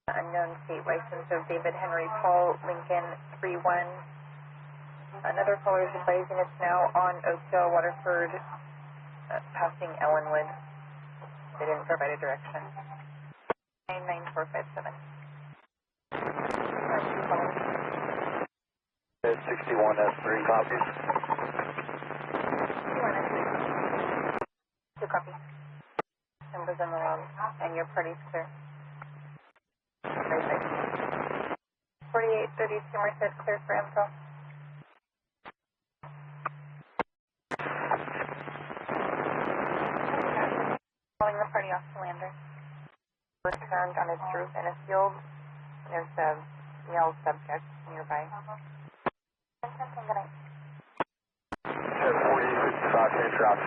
Unknown state license of David Henry Paul Lincoln 31. Another caller is advising it's now on Oakdale, Waterford, passing Ellenwood. They didn't provide a direction. 99457. 61S3 copies. 61S3. 2 copies. Numbers on the log, and your party's clear. 4832 Merced, clear for info. Calling the party off the lander. Was turned on its roof in a field. There's a male subject nearby. Good night. 4855, drops.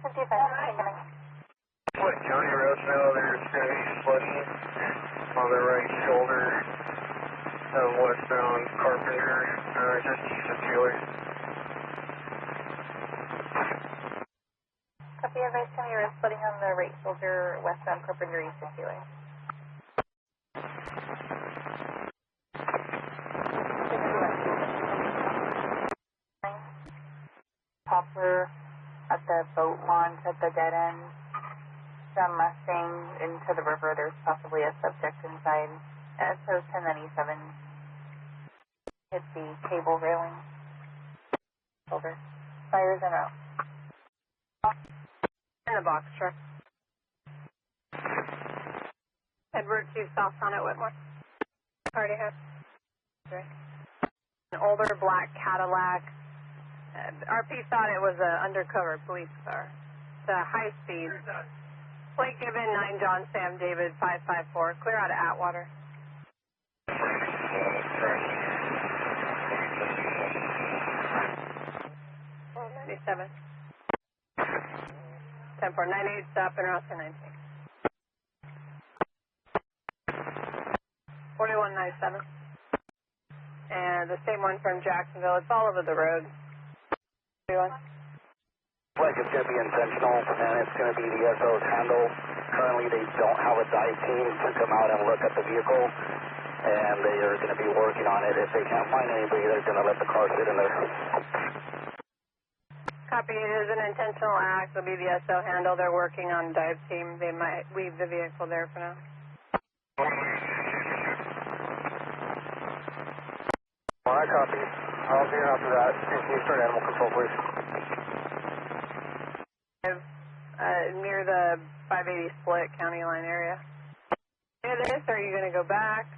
55, good night. What county roads now, there's going to be flooding on the right shoulder of westbound Carpenter, just east of Taylor. Copy, advice to me, you're splitting on the right shoulder, westbound Carpenter, east of Gilroy. Poplar at the boat launch at the dead end. Some Mustangs into the river. There's possibly a subject inside. SO 1097. Hit the cable railing. Over. Fires en route. In the box truck. Edward 2 southbound at Whitmore. Already have. An older black Cadillac. RP thought it was an undercover police car. It's a high speed. Plate given 9 John Sam David 554. Clear out of Atwater. 97. 10-4, 98 stop and route to 19. 4197. And the same one from Jacksonville. It's all over the road. Like it's going to be intentional, and it's going to be the SO's handle. Currently, they don't have a dive team to come out and look at the vehicle, and they are going to be working on it. If they can't find anybody, they're going to let the car sit in there. Copy. It is an intentional act. It'll be the SO handle. They're working on dive team. They might leave the vehicle there for now. All right, copy. I'll be here after that. Can you start animal control, please? Near the 580 split county line area. Near this, or are you going to go back?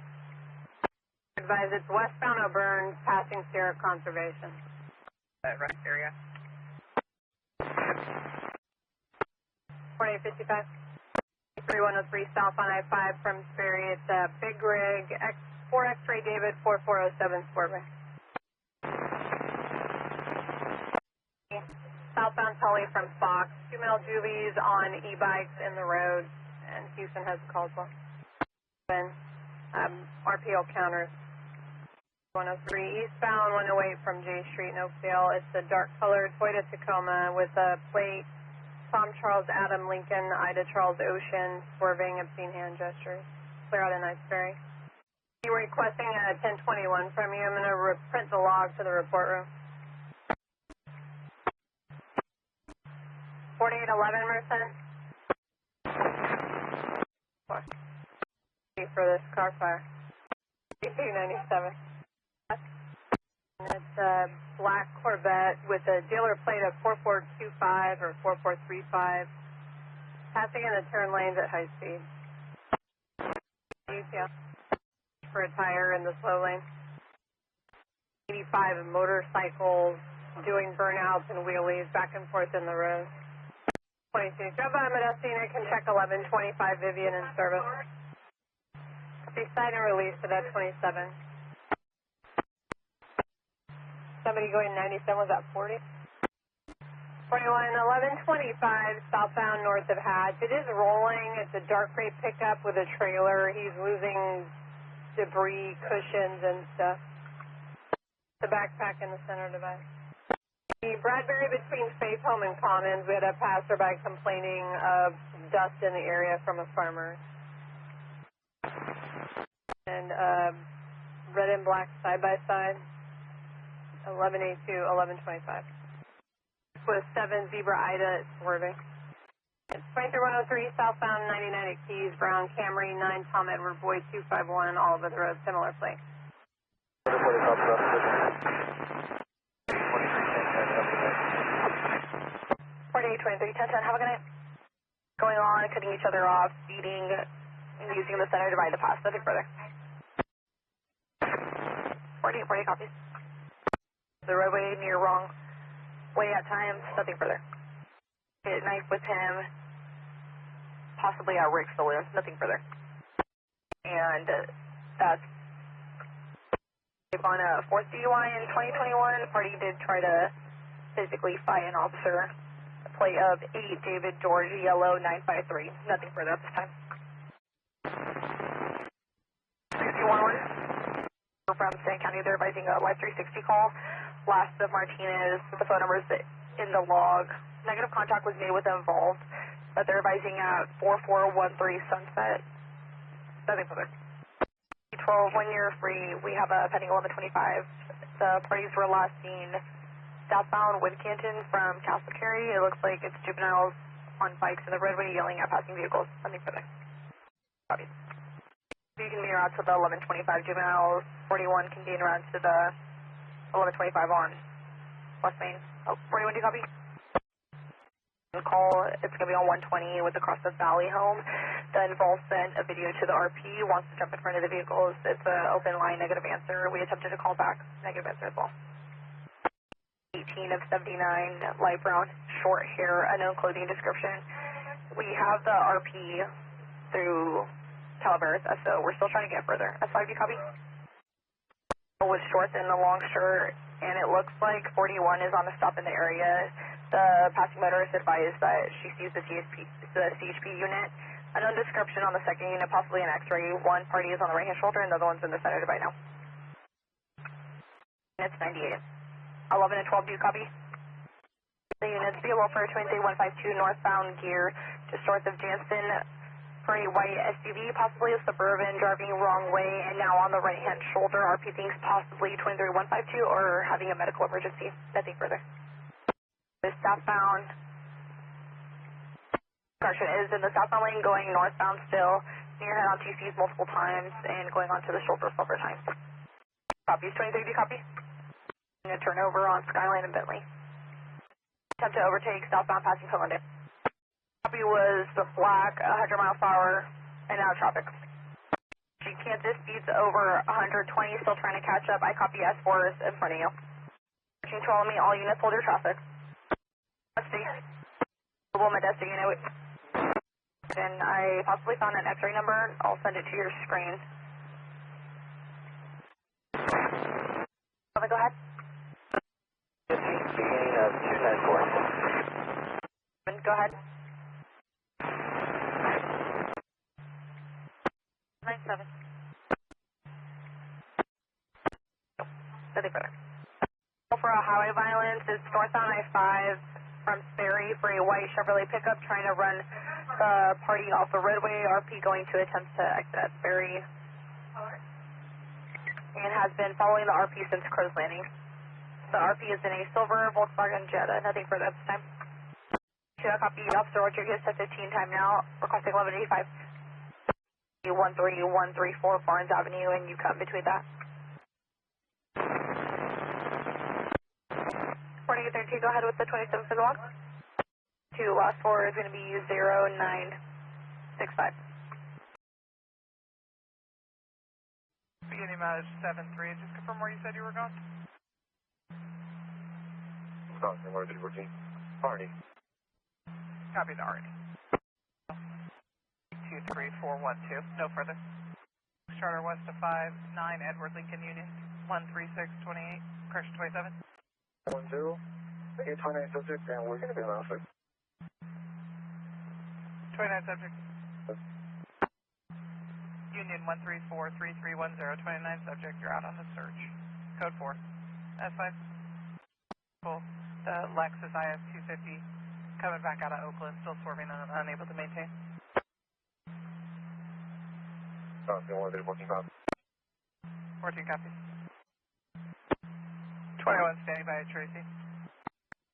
Advise it's westbound Auburn, passing Sierra Conservation. That rest area. 4855. 3103 south on I-5 from Sperry. It's a Big Rig, 4 X-ray David 4407 Sportway. Southbound Tully from Fox, 2 male Julies on e-bikes in the road, and Houston has called for. RPO counters. 103 eastbound, 108 from J Street in Oakdale. It's a dark colored Toyota Tacoma with a plate Tom Charles Adam Lincoln, Ida Charles Ocean, swerving, obscene hand gestures. Clear out a nice ferry. You were requesting a 1021 from you. I'm going to print the log to the report room. 4811, Merced. For this car fire. 1897. It's a black Corvette with a dealer plate of 4425 or 4435. Passing in the turn lanes at high speed. For a tire in the slow lane. 85 motorcycles doing burnouts and wheelies back and forth in the road. 22. Drive by Modesto, can check 1125 Vivian in service. Copy side and release to that 27. Somebody going 97, was that 40? 41 1125 southbound north of Hatch. It is rolling. It's a dark gray pickup with a trailer. He's losing debris, cushions, and stuff. The backpack in the center device. The Bradbury between Faith Home and Commons, we had a passerby complaining of dust in the area from a farmer. And red and black side by side, 1182, 1125. With 7 Zebra Ida swerving. It's 23103 southbound 99 at Keys, Brown Camry 9 Tom Edward Boyd 251, all over the road, similar plate. 4823, 1010, have a good night. Going on, cutting each other off, speeding, using the center divide to pass, nothing further. 4840 copies. The roadway near wrong way at times, nothing further. Hit knife with him, possibly at Rick Saloon, nothing further. And that's on a 4th DUI in 2021. The party did try to physically fight an officer. A plate of 8 David George Yellow 953, nothing further at this time. 6211 from San County, they're advising a Live 360 call. Last of Martinez, the phone number is in the log. Negative contact was made with them involved, but they're advising at 4413 Sunset. Nothing further. 12, 1 year free. We have a pending 1125. The parties were last seen southbound with Canton from Castle Carey. It looks like it's juveniles on bikes in the roadway yelling at passing vehicles. Nothing further. Copy. You can mirror out to the 1125 juveniles. 41 can gain around to the 1125 on West Main. Oh, 41, do you copy? Call, it's going to be on 120 with the Cross the Valley home. The involved sent a video to the RP, wants to jump in front of the vehicles. It's an open line, negative answer. We attempted to call back, negative answer as well. 18 of 79, light brown, short hair, unknown clothing description. We have the RP through Calaveras, so we're still trying to get further. S5, do you copy? With shorts and the long shirt, and it looks like 41 is on a stop in the area. The passing motorist advised that she sees the CHP unit. Unknown description on the second unit, possibly an X-ray. One party is on the right-hand shoulder, and the other one's in the center divide now. It's 98. 11 and 12, do you copy? The units be able for 23152 northbound gear, just north of Jansen. For a white SUV, possibly a Suburban, driving wrong way, and now on the right-hand shoulder. RP thinks possibly 23152 or having a medical emergency. Nothing further. The southbound, correction, is in the southbound lane going northbound still, near head on TCs multiple times, and going onto the shoulder several times. Copies 23, do you copy? I'm going to turn over on Skyline and Bentley. Attempt to overtake southbound passing Coalinga. Copy was the black, 100 miles per hour, and out of traffic. Kansas speeds over 120, still trying to catch up. I copy S4 is in front of you. Control me, all units hold your traffic. Let's see. Modesto unit. And I possibly found an X-ray number. I'll send it to your screen. Go ahead. Beginning of 294. Go ahead. 97. Nothing further. For a highway violence, it's northbound I-5 from Sperry for a white Chevrolet pickup trying to run the party off the roadway. RP going to attempt to exit Sperry and has been following the RP since Cruz landing. The RP is in a silver Volkswagen Jetta. Nothing further at this time. Copy. Officer Rodriguez at 15 time now. Requesting 1185. 13134 Barnes Avenue, and you come between that. 4832, go ahead with the 27 for the walk. 2 last 4 is going to be 0965. Beginning mileage 73, just confirm where you said you were going? Stockton, where did you work? Party. Copy the already. 23412, no further. Charter west of 59, Edward Lincoln Union, 13628, correction 27. 10, 829 subject, and we're going to be on office. 29 subject. Union 1343310, 29 subject, you're out on the search. Code 4. S5. Cool. The Lexus IS 250 coming back out of Oakland, still swerving and unable to maintain. Stockton, where did you working on? 14 copies. 21 standing by at Tracy.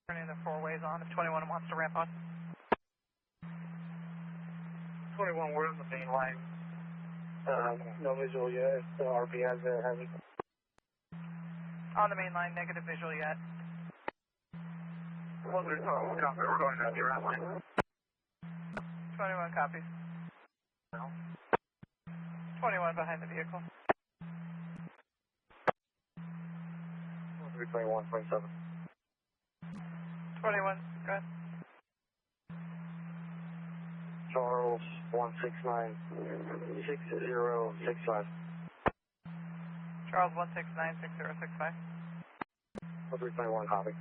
Turning the 4 ways on if 21 wants to ramp on. 21, we're on the main line. No visual yet. The RP has it heavy. On the main line, negative visual yet. Well, there's no copy. We're going down the route line. 21 copies. No. 21 behind the vehicle. 321, 27. 21, go ahead. Charles, 169, 6065. Charles 1696065. 321, copy.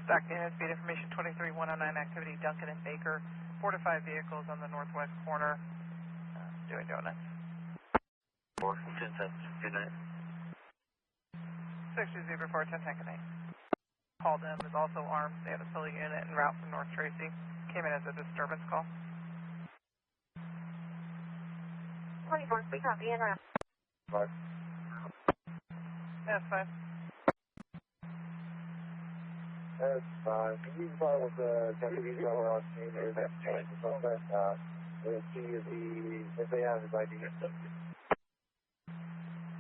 Stockton unit speed information 23109 activity Duncan and Baker. 4 to 5 vehicles on the northwest corner doing donuts. 4, 10 cents. Good night. 60 Zebra 4, 10 10 good night. Called them, is also armed. They have a civilian unit en route from North Tracy. Came in as a disturbance call. 24, we copy en route. 5. Yes, 5. That's 5. Can you start with the deputies that were on scene or that change or something? We'll see if they have his ID.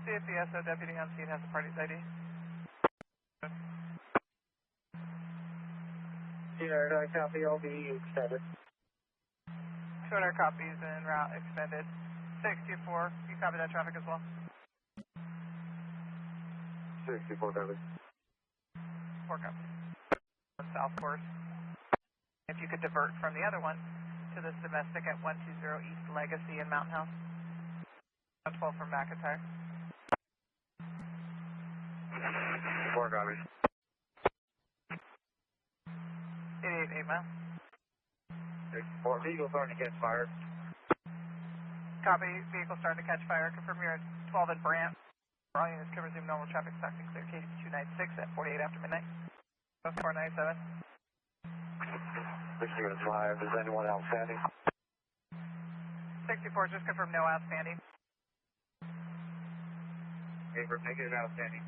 See if the SO deputy on scene has the party's ID. Yeah, copy. I'll be extended. 200 copies en route extended. 64, you copy that traffic as well? 64, copy. 4 copies. South course. If you could divert from the other one to this domestic at 120 East Legacy in Mountain House. 12 from McIntyre. 4 copies. 88 8 mile. 4 vehicle starting to catch fire. Copy, vehicle starting to catch fire. Confirm you're at 12 in Brant. All units can resume normal traffic. Stockton clear KD 296 at 48 after midnight. 497. 65, is anyone outstanding? 64, just confirm no outstanding. Paper, make it outstanding.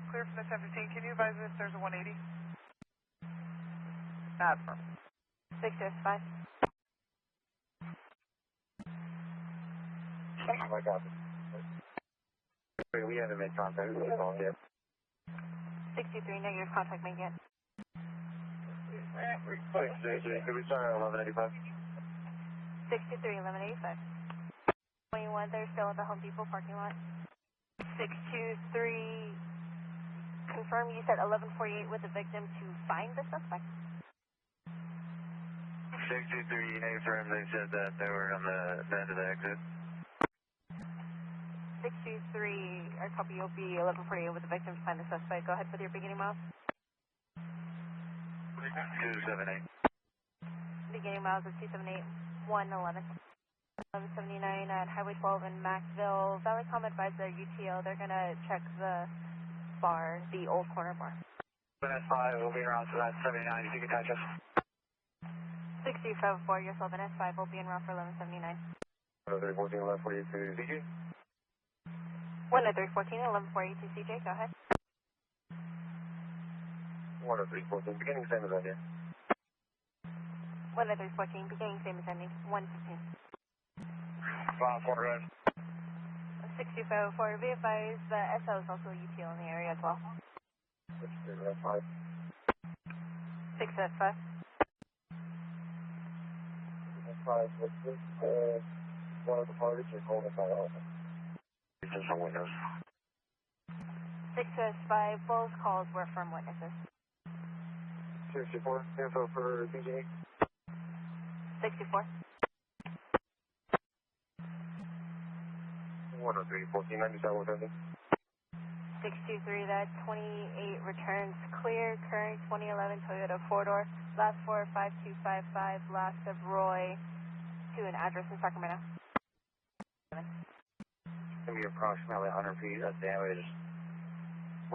Clear from the 1015. Can you advise if there's a 180? That's firm. 605. Oh my God. We haven't made contact with the phone yet. 63, negative contact made yet. Could we start at 1185? 63, 1185. 21, they're still at the Home Depot parking lot. 623, confirm you said 1148 with the victim to find the suspect. 623, affirm they said that they were on the end of the exit. 623, our copy, you'll be 1148 with the victim to find the suspect. Go ahead with your beginning miles. 278. Beginning miles of 278, 111. 1179 at Highway 12 in Maxville. Valleycom advised their UTO. They're going to check the bar, the old corner bar. That's 5, we'll be around for that 79 if you can touch us. 654, yourself in S5 will be en route for 1179. 314, 1148 to CJ. 10314, 1148 to CJ, go ahead. 10314, beginning same as I did. 10314, beginning same as ending, 115. 4 red. 6504, be advised the SO is also UTO in the area as well. 635. 605. 5, what's this? One of the parties are holding by all. It's just on windows. 605, both calls were from witnesses. 64, info for BJ. 64. 10314, 97, 623, that 28 returns clear, current 2011 Toyota 4-door, last 45255, last of Roy, to an address in Sacramento. It's going to be approximately 100 feet of damage,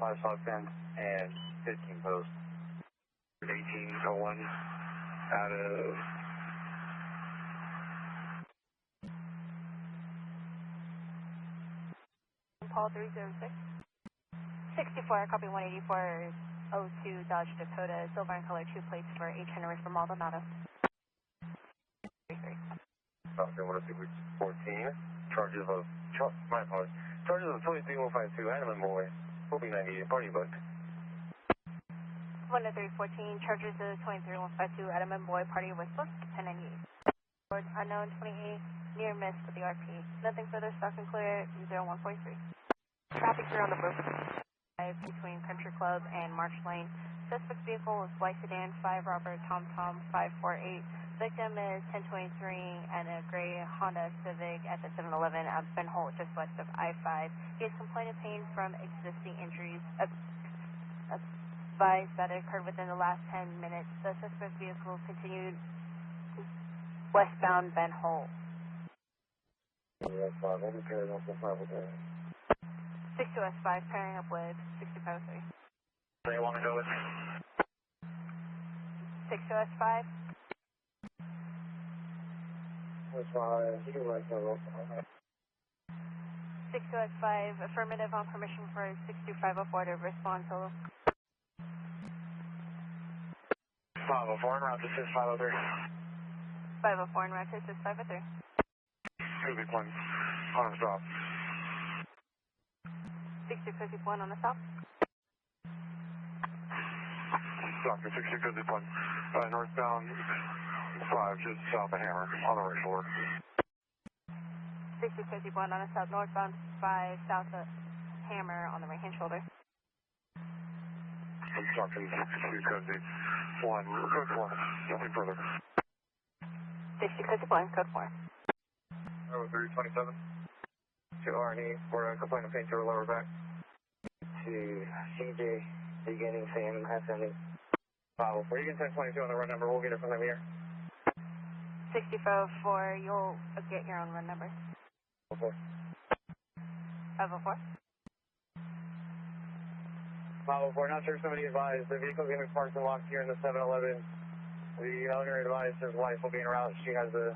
livestock fence, and 15 posts. 1801 out of Paul 306. 64, copy 18402 Dodge Dakota, silver in color, 2 plates for H. Henry from Maldonado. 33. Stockton 106, 14. Charges of, my apologies. Charges of 23152, Adam and Boy. Will be 98, party booked. 10314, charges of 23152, Adam and Boy, party was booked, 1098. Unknown 28, near miss with the RP. Nothing further, Stockton clear, 0143. Traffic here on the Blue. Between Country Club and March Lane. Suspect vehicle is white sedan, 5 Robert Tom 548. Victim is 1023 and a gray Honda Civic at the 7-Eleven at Ben Holt, just west of I-5. He has complained of pain from existing injuries. Advised that it occurred within the last 10 minutes. The suspect vehicle continued westbound Ben Holt. 62S5 pairing up with 6503. They want to go with 62S5. That's fine. You can let go. 62S5, affirmative on permission for 62504 to respond to 504 en route to 6503. 504 en route to 6503. 2 big ones on a stop. 6251 on the stop. Stockton 6251. Northbound 5, just south of Hammer on the right shoulder. 6251 on the stop, northbound 5, south of Hammer on the right hand shoulder. Stockton 6251. Code 4. Nothing further. 6251, code 4. 0327. To R&E for a complaint of pain to her lower back. To CJ, beginning same ascending. 504. You can send 22 on the run number. We'll get it from them here. 6504, you'll get your own run number. 504. 504. 504. Not sure if somebody advised. The vehicle's going to be parked and locked here in the 7-Eleven. The owner advised his wife will be en route. She has a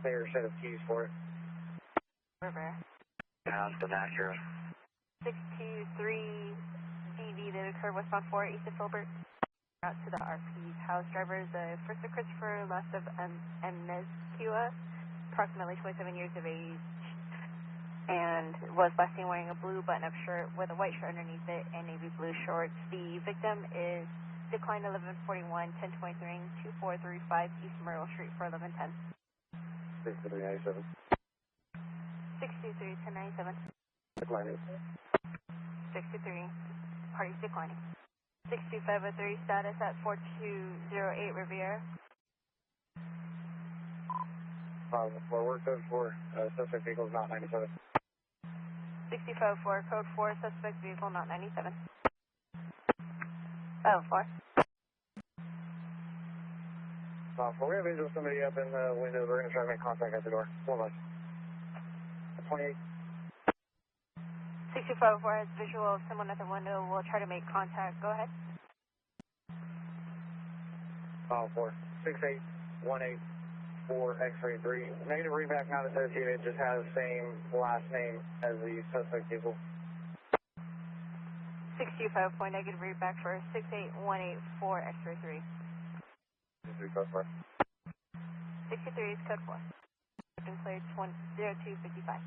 spare set of keys for it. River. Past an Acura. 623 DV that occurred westbound 4 east of Filbert. Out to the RP's house. Driver is first of Christopher, last of Mescua, approximately 27 years of age, and was last seen wearing a blue button-up shirt with a white shirt underneath it and navy blue shorts. The victim is decline 1141, 1023, 2435 East Myrtle Street for 1110. 6397. 63 1097. Declining. 63. Parties declining. 6503 status at 4208 Riviera. 504, code 4, suspect vehicle is not 97. 6504, code 4, suspect vehicle not 97. Oh, 4. 504, we have visual somebody up in the window. We're going to try to make contact at the door. 4 left. 28. 6504 has visual of someone at the window. We'll try to make contact. Go ahead. 504, 68184 X-ray 3. Negative readback not associated, just has the same last name as the suspect vehicle. 625 point negative readback for 68184 X-ray 3. 63 is code 4. Been cleared 0255.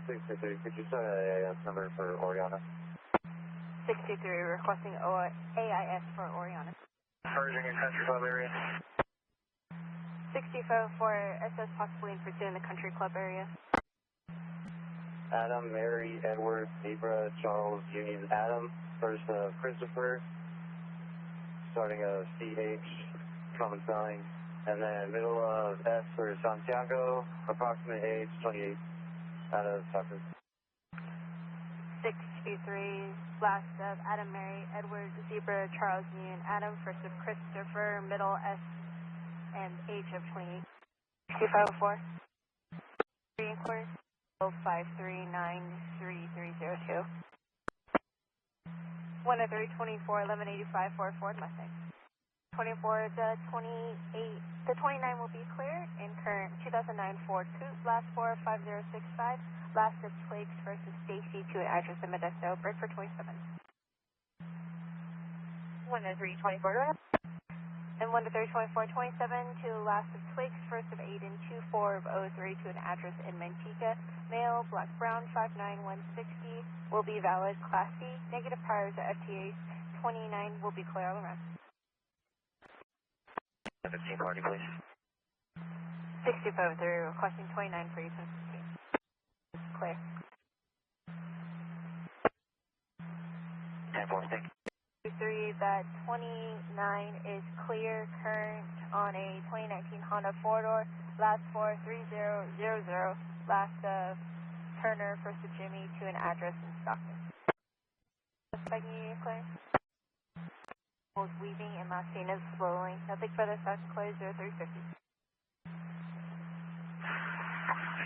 63, could you set a number for Oriana? 63 requesting AIS for Oriana. Urging in Country Club area. 6504 SS possibly in pursuit in the Country Club area. Adam, Mary, Edward, Zebra, Charles, Union, Adam, first Christopher, starting of CH, common spelling, and then middle of S for Santiago, approximate age 28, out of Stockton. 623, last of Adam, Mary, Edward, Zebra, Charles, Union, Adam, first of Christopher, middle S and age of 28. 6504. 3 inquiries. 5393302. 10324 1185 for Ford Mustang. 24 the 28 the 29 will be clear in current 2009 Ford Coupe, last 45065, last of Twigs versus Stacy to an address in Modesto, break for 27. 1-3-24. And 1-3-24-27 to last of Twigs, first of Aiden, 2-4-03 to an address in Manteca, male, black, brown, 5'9", 160, will be valid, Class C, negative priors at FTAs, 29 will be clear all around. 15 party, please. 6503, requesting 29 for you, 1015. Clear. 10-4, thank you. 3, that 29 is clear, current on a 2019 Honda 4-door, last 43000, last of Turner, first of Jimmy to an address in Stockton. Suspect you clear? Was weaving and last seen is slowing. Nothing further, Stockton clear, 0350.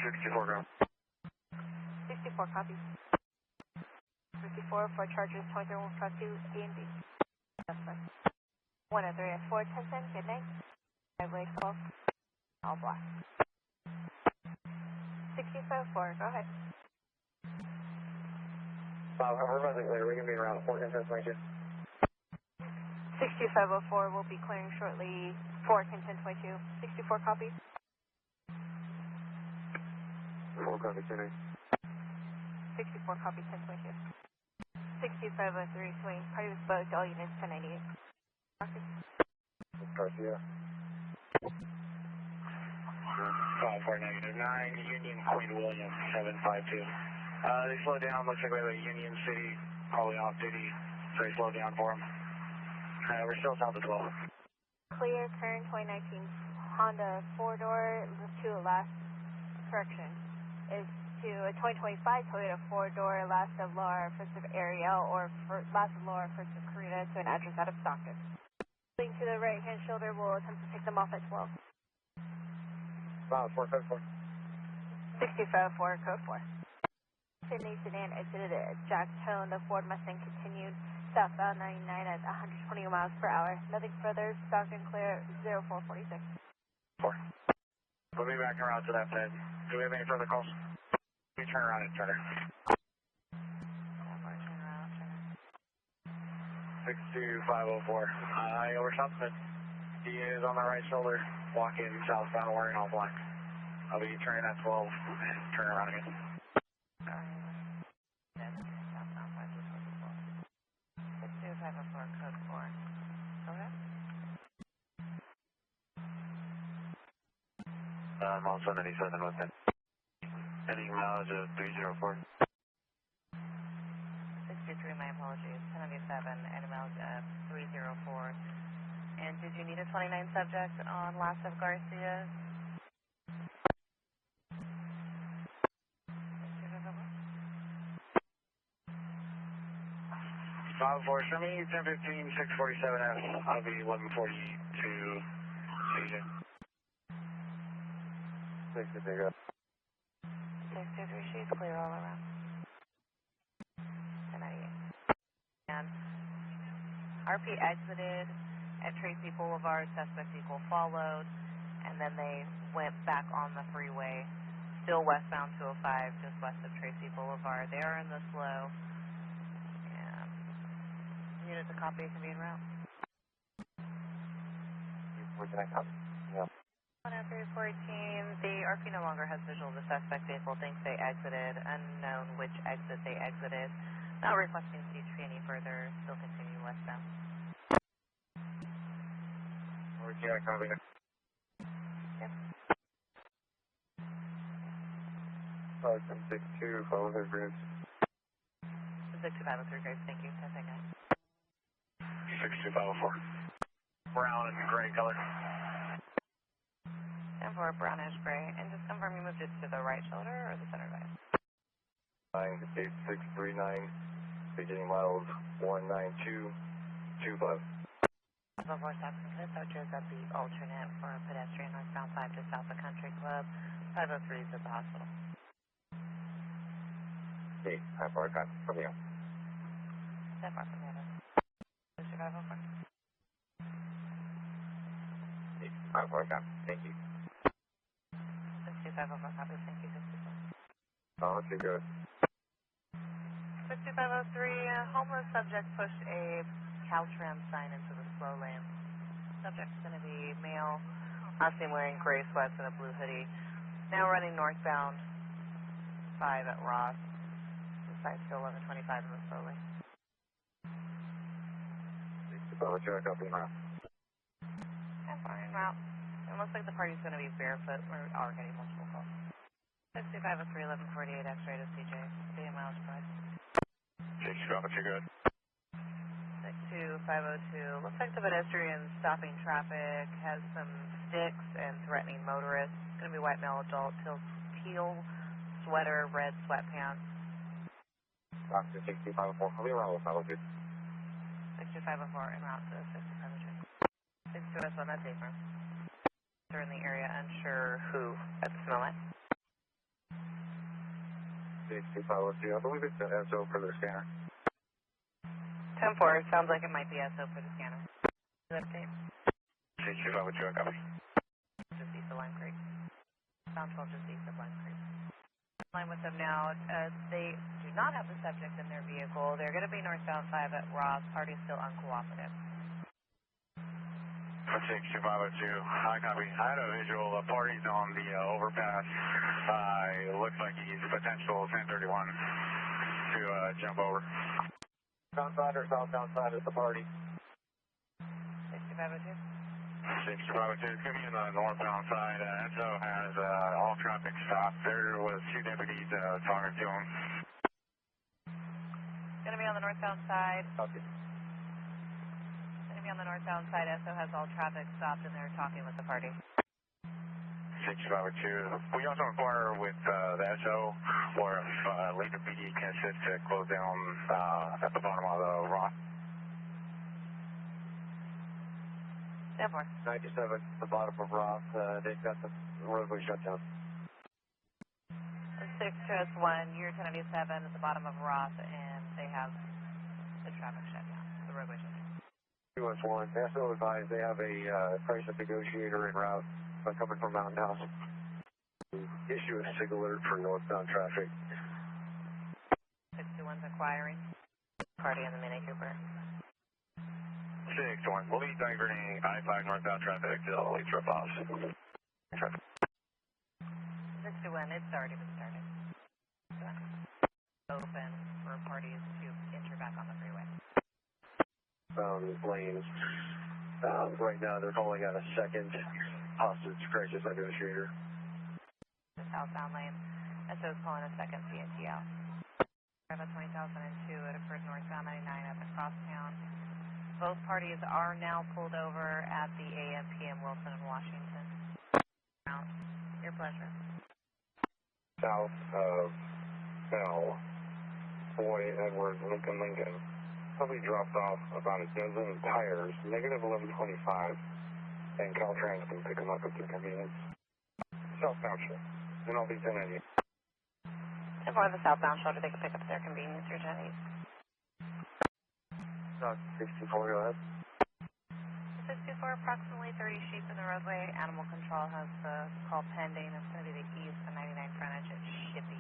64 ground. 64 copies. 54 for Chargers 23-152 A and B. That's fine. 103-4, 10-10, good night. Driveway 12, all black. 65-4, go ahead. We're about to clear. We're going to be around 4 10 22. 6504 will be clearing shortly. 4 10-10-22. 64 copies. 4 copy, 10 64 copies, 10-22. 6503 swing. Party was booked. All units 1098. Garcia. 5-4 negative 9, Union Queen William 752. They slowed down. Looks like we have a Union City probably off duty, so they slowed down for them. We're still south of 12. Clear, current 2019 Honda 4-door to a last correction is to a 2025 Toyota 4-door last of Laura, first of Ariel, or last of Laura, first of Karina to an address out of Stockton. Leading to the right hand shoulder, we'll attempt to pick them off at 12. Wow, 454. 6504, code 4. Sydney sedan exited at Jack Tone. The Ford Mustang continued southbound 99 at 120 miles per hour. Nothing further. Stockton clear 0446. 4. We'll be back around to that bed. Do we have any further calls? We turn around and turn her. 62504. Over Stockton. He is on the right shoulder, walking southbound, wearing all black. I'll be turning at 12 and turn around again. Code 4. Go ahead. I'm also 97 with it. Heading mileage of 304. 63, my apologies. 1097, and mileage of 304. And did you need a 29 subject on last of Garcia? 5-4, show me 1015, 647F. I'll be 1142 CJ. 63, go. 623, she's clear all around. 1098. And RP exited at Tracy Boulevard, suspect vehicle followed, and then they went back on the freeway, still westbound 205, just west of Tracy Boulevard. They are in the slow. Unit to copy can be en route. Where can I copy? Yeah. 10314, the RP no longer has visual of the suspect vehicle, thinks they exited, unknown which exit they exited. Not requesting CHP any further, still continue westbound. Where can I copy? Yep. 562, follow the Cruz. 62503 Graves, thank you. 10-9. 62504. Brown and gray color. 10-4, brownish gray. And just confirm you moved it to the right shoulder or the center guide? 98639, beginning miles 19225. 4 Stockton, can I approach at the alternate for a pedestrian northbound 5 to South the Country Club? 503 is at the hospital. Okay, how far got from you? That far from the other. 504. 5-4, thank you. 65 over copy, thank you, 65. Oh, okay, good. 6503, homeless subject pushed a Caltrans sign into the slow lane. Subject's going to be male, last name wearing gray sweats and a blue hoodie. Now running northbound 5 at Ross. Side to 1125 in the slow lane. 6502, I copy now. Yeah, fine, route. It looks like the party's going to be barefoot. We are getting multiple calls. 6503, 1148, X-ray to CJ. 8 miles per hour. 6502, good. 62502. Looks like the pedestrian stopping traffic, has some sticks and threatening motorists. It's going to be white male adult, teal sweater, red sweatpants. 6504, I'll be around with 502. 6504 en route to 6502. 62S1, that's safer. They're in the area, unsure who at the smell line. 6502, I believe it's the SO for their scanner. 10-4, sounds like it might be SO for the scanner. Update. 6502, I copy. Just east of Lime Creek. Sound 12 just east of Lime Creek. Line with them now. They do not have the subject in their vehicle. They're going to be northbound 5 at Ross. Party's still uncooperative. 6502, I copy. I had a visual of parties on the overpass. It looks like he's potential 1031 to jump over. Downside or southbound side of the party? 6502. 6502, it's going to be in the northbound side. SO has all traffic stopped. There was 2 deputies talking to him. Going to be on the northbound side. Copy. Going to be on the northbound side. SO has all traffic stopped and they're talking with the party. 6502. We also inquire with the SO or if Later PD can assist to close down at the bottom of the rock. 10-4. 97, the bottom of Ross, they've got the roadway shut down. 6-1, you're 1097 at the bottom of Ross, and they have the traffic shut down, the roadway shut down. 2S1, SO advised they have a crisis negotiator en route coming from Mountain House. Issue a signal alert for northbound traffic. 621's acquiring. Party in the Mini Cooper. 6-1, we'll be diverting I-5 northbound traffic to all trip offs. Traffic. 621, it's already been started. Open for parties to enter back on the freeway. Lanes. Right now they're calling out a second hostage crisis negotiator. The southbound lane. SO's calling a second CNT out. About 20,002, it occurred northbound 99 up in Crosstown. Both parties are now pulled over at the AM/PM Wilson in Washington. Your pleasure. South of Bell, Boy, Edwards, Lincoln. Somebody dropped off about a dozen tires, negative 1125, and Caltrans can pick them up at their convenience. Southbound show, and I'll be 1080. 10-4, the southbound shoulder, they can pick up their convenience, your 10-8. 64, go ahead. 64, approximately 30 sheep in the roadway. Animal control has the call pending. It's going to be the east of 99 frontage at Shippey.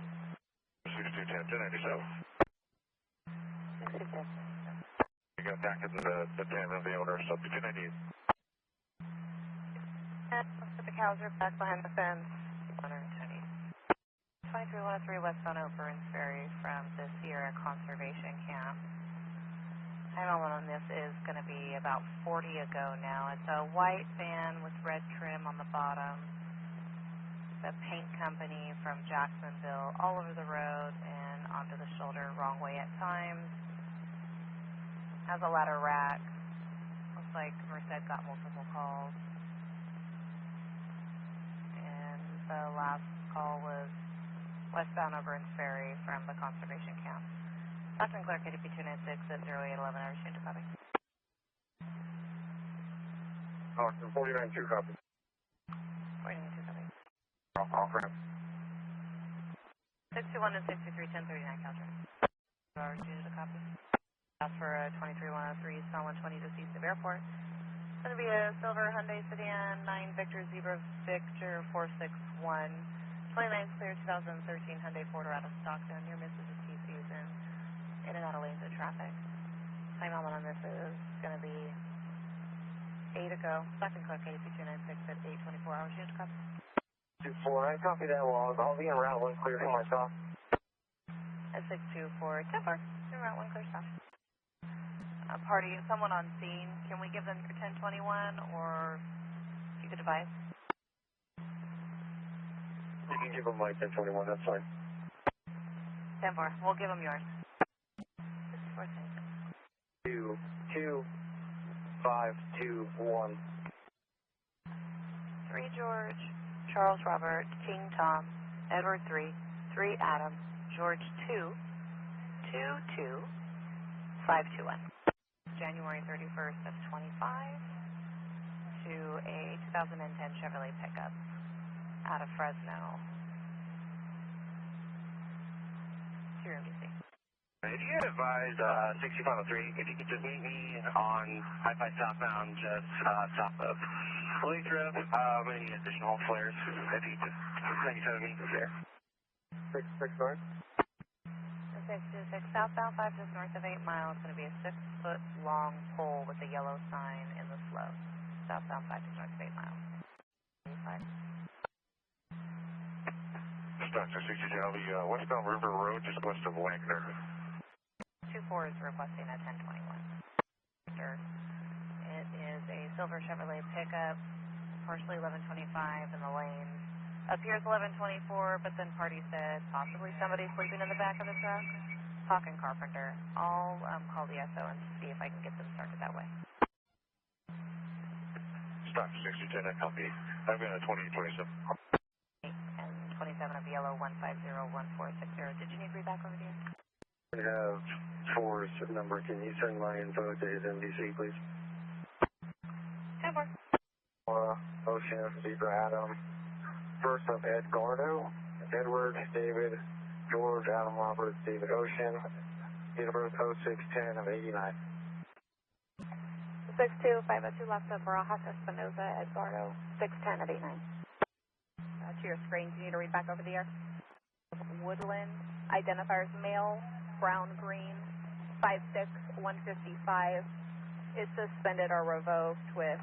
6210, 1080, so. 62. You got back into the pen of the owner, so 1080. And looks like the cows are back behind the fence. 120. 2303 westbound Burns Ferry from the Sierra Conservation Camp. Timeline on this is going to be about 40 ago now. It's a white van with red trim on the bottom. The paint company from Jacksonville all over the road and onto the shoulder, wrong way at times. Has a ladder rack. Looks like Merced got multiple calls. And the last call was westbound Burns Ferry from the Conservation Camp. Stockton Clerk, KDP 296 at 0811, I received a copy. Austin, 49-2, copy. 49-2, copy. Off ramp. 621 and 63, 1039, Caltrans. I received a copy. That's for 23103, Eastbound 120 just east of Airport. It's going to be a silver Hyundai sedan, 9 Victor Zebra Victor 461. 29 clear 2013 Hyundai Porter out of Stockton. Near misses of TCs in and out of lanes of traffic. Time element on this is going to be 8 ago. Second cook AC296 at 8:24 hours. Unit copy. 2-4, I copy that log. I'll be en route 1 clear for myself. At 624, 10-4. En route 1 clear stop. Party, someone on scene. Can we give them your 1021 or you could advise? You can give them my 1021, that's fine. 10-4, we'll give them yours. 2, 2, 5, 2, 1. 3 George, Charles Robert, King Tom, Edward 3, 3 Adam, George 2, 2, 2, 521. January 31st of 25 to a 2010 Chevrolet pickup out of Fresno. Here in DC. If you could advise 6503, if you could just meet me on Hi-Fi southbound just south of Lathrop, any additional flares, if you just maybe 7 meters there. 6 north? 626 southbound 5 just north of 8 miles. It's going to be a 6-foot long pole with a yellow sign in the slope. Southbound 5 just north of 8 miles. 5. Stockton 62, I'll be westbound River Road, just west of Wagner. 24 is requesting a 1021. It is a silver Chevrolet pickup, partially 1125 in the lane. Appears 1124, but then party said possibly somebody sleeping in the back of the truck. Talking Carpenter. I'll call the SO and see if I can get them started that way. Stockton 62, I copy. I've got a 2027. And 27 of yellow 1501460. Did you need reback over here? I have 4's number. Can you send my info to his MDC, please? 10-4. Ocean, Zebra Adam. First of Edgardo, Edward, David, George, Adam Robert, David Ocean. Date of birth 0610 of 89. 62502 left of Barajas Espinoza, Edgardo, 610 of 89. To your screen, you need to read back over the air. Woodland, identifiers male, brown, green, 5'6", 155. Is suspended or revoked with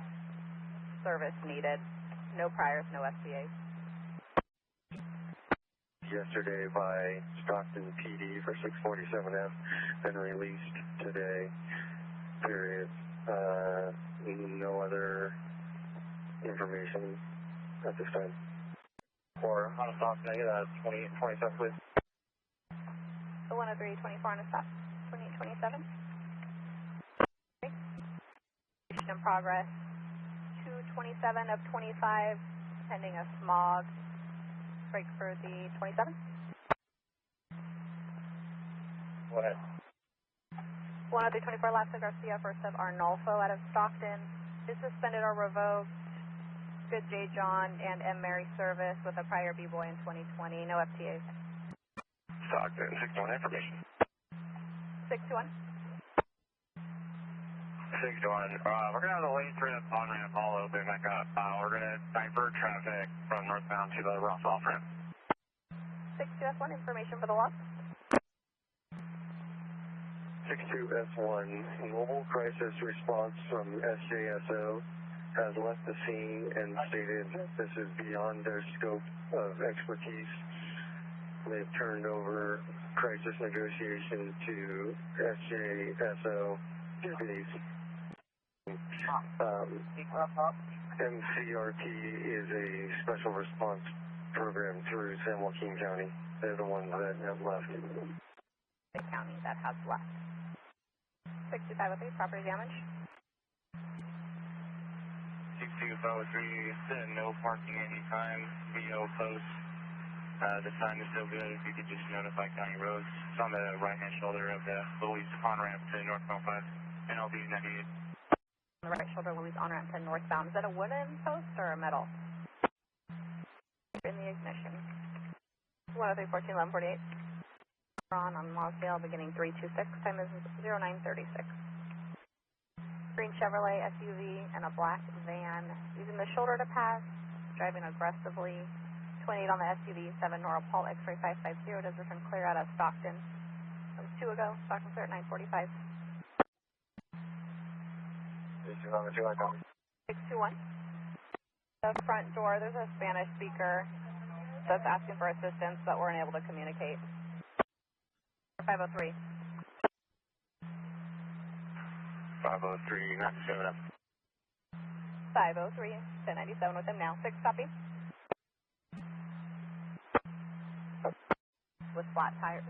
service needed. No priors, no FCAs. Yesterday by Stockton PD for 647F, been released today, period. No other information at this time. Or on a stop, can I get a 2827, please? The 10324 on a stop, 2827. Okay. In progress, 227 of 25, pending a smog. Break for the 27. Go ahead. 10324 Last of Garcia, first of Arnolfo out of Stockton. Is suspended or revoked. Good J. John and M. Mary service with a prior B-boy in 2020. No FTAs. Stockton, 61 information. 621. 621. We're going to have the lane trip on-ramp all open back up. We're going to divert traffic from northbound to the Ross off-ramp. 62S1, information for the loss. 62S1, mobile crisis response from SJSO has left the scene and stated this is beyond their scope of expertise. They've turned over crisis negotiation to SJSO deputies. MCRT is a special response program through San Joaquin County. They're the ones that have left. The county that has left. 6503, property damage. 62503, no parking anytime, VO post. The sign is still good. If you could just notify County Roads. It's on the right-hand shoulder of the Louise on-ramp to northbound 5, NLB 98. On the right shoulder, Louise on-ramp to northbound. Is that a wooden post or a metal? In the ignition. 103-14-1148. On Lonsdale, beginning 326. Time is 0936. Green green Chevrolet SUV, and a black van. Using the shoulder to pass, driving aggressively. 28 on the SUV, 7 Nora Paul X-ray 550, does return clear out of Stockton. That was 2 ago, Stockton clear at 9:45. 621. The front door, there's a Spanish speaker that's asking for assistance, but we're unable to communicate. 503. 503, 97 up. 503, 1097 with him now. 6 copy. With flat tires.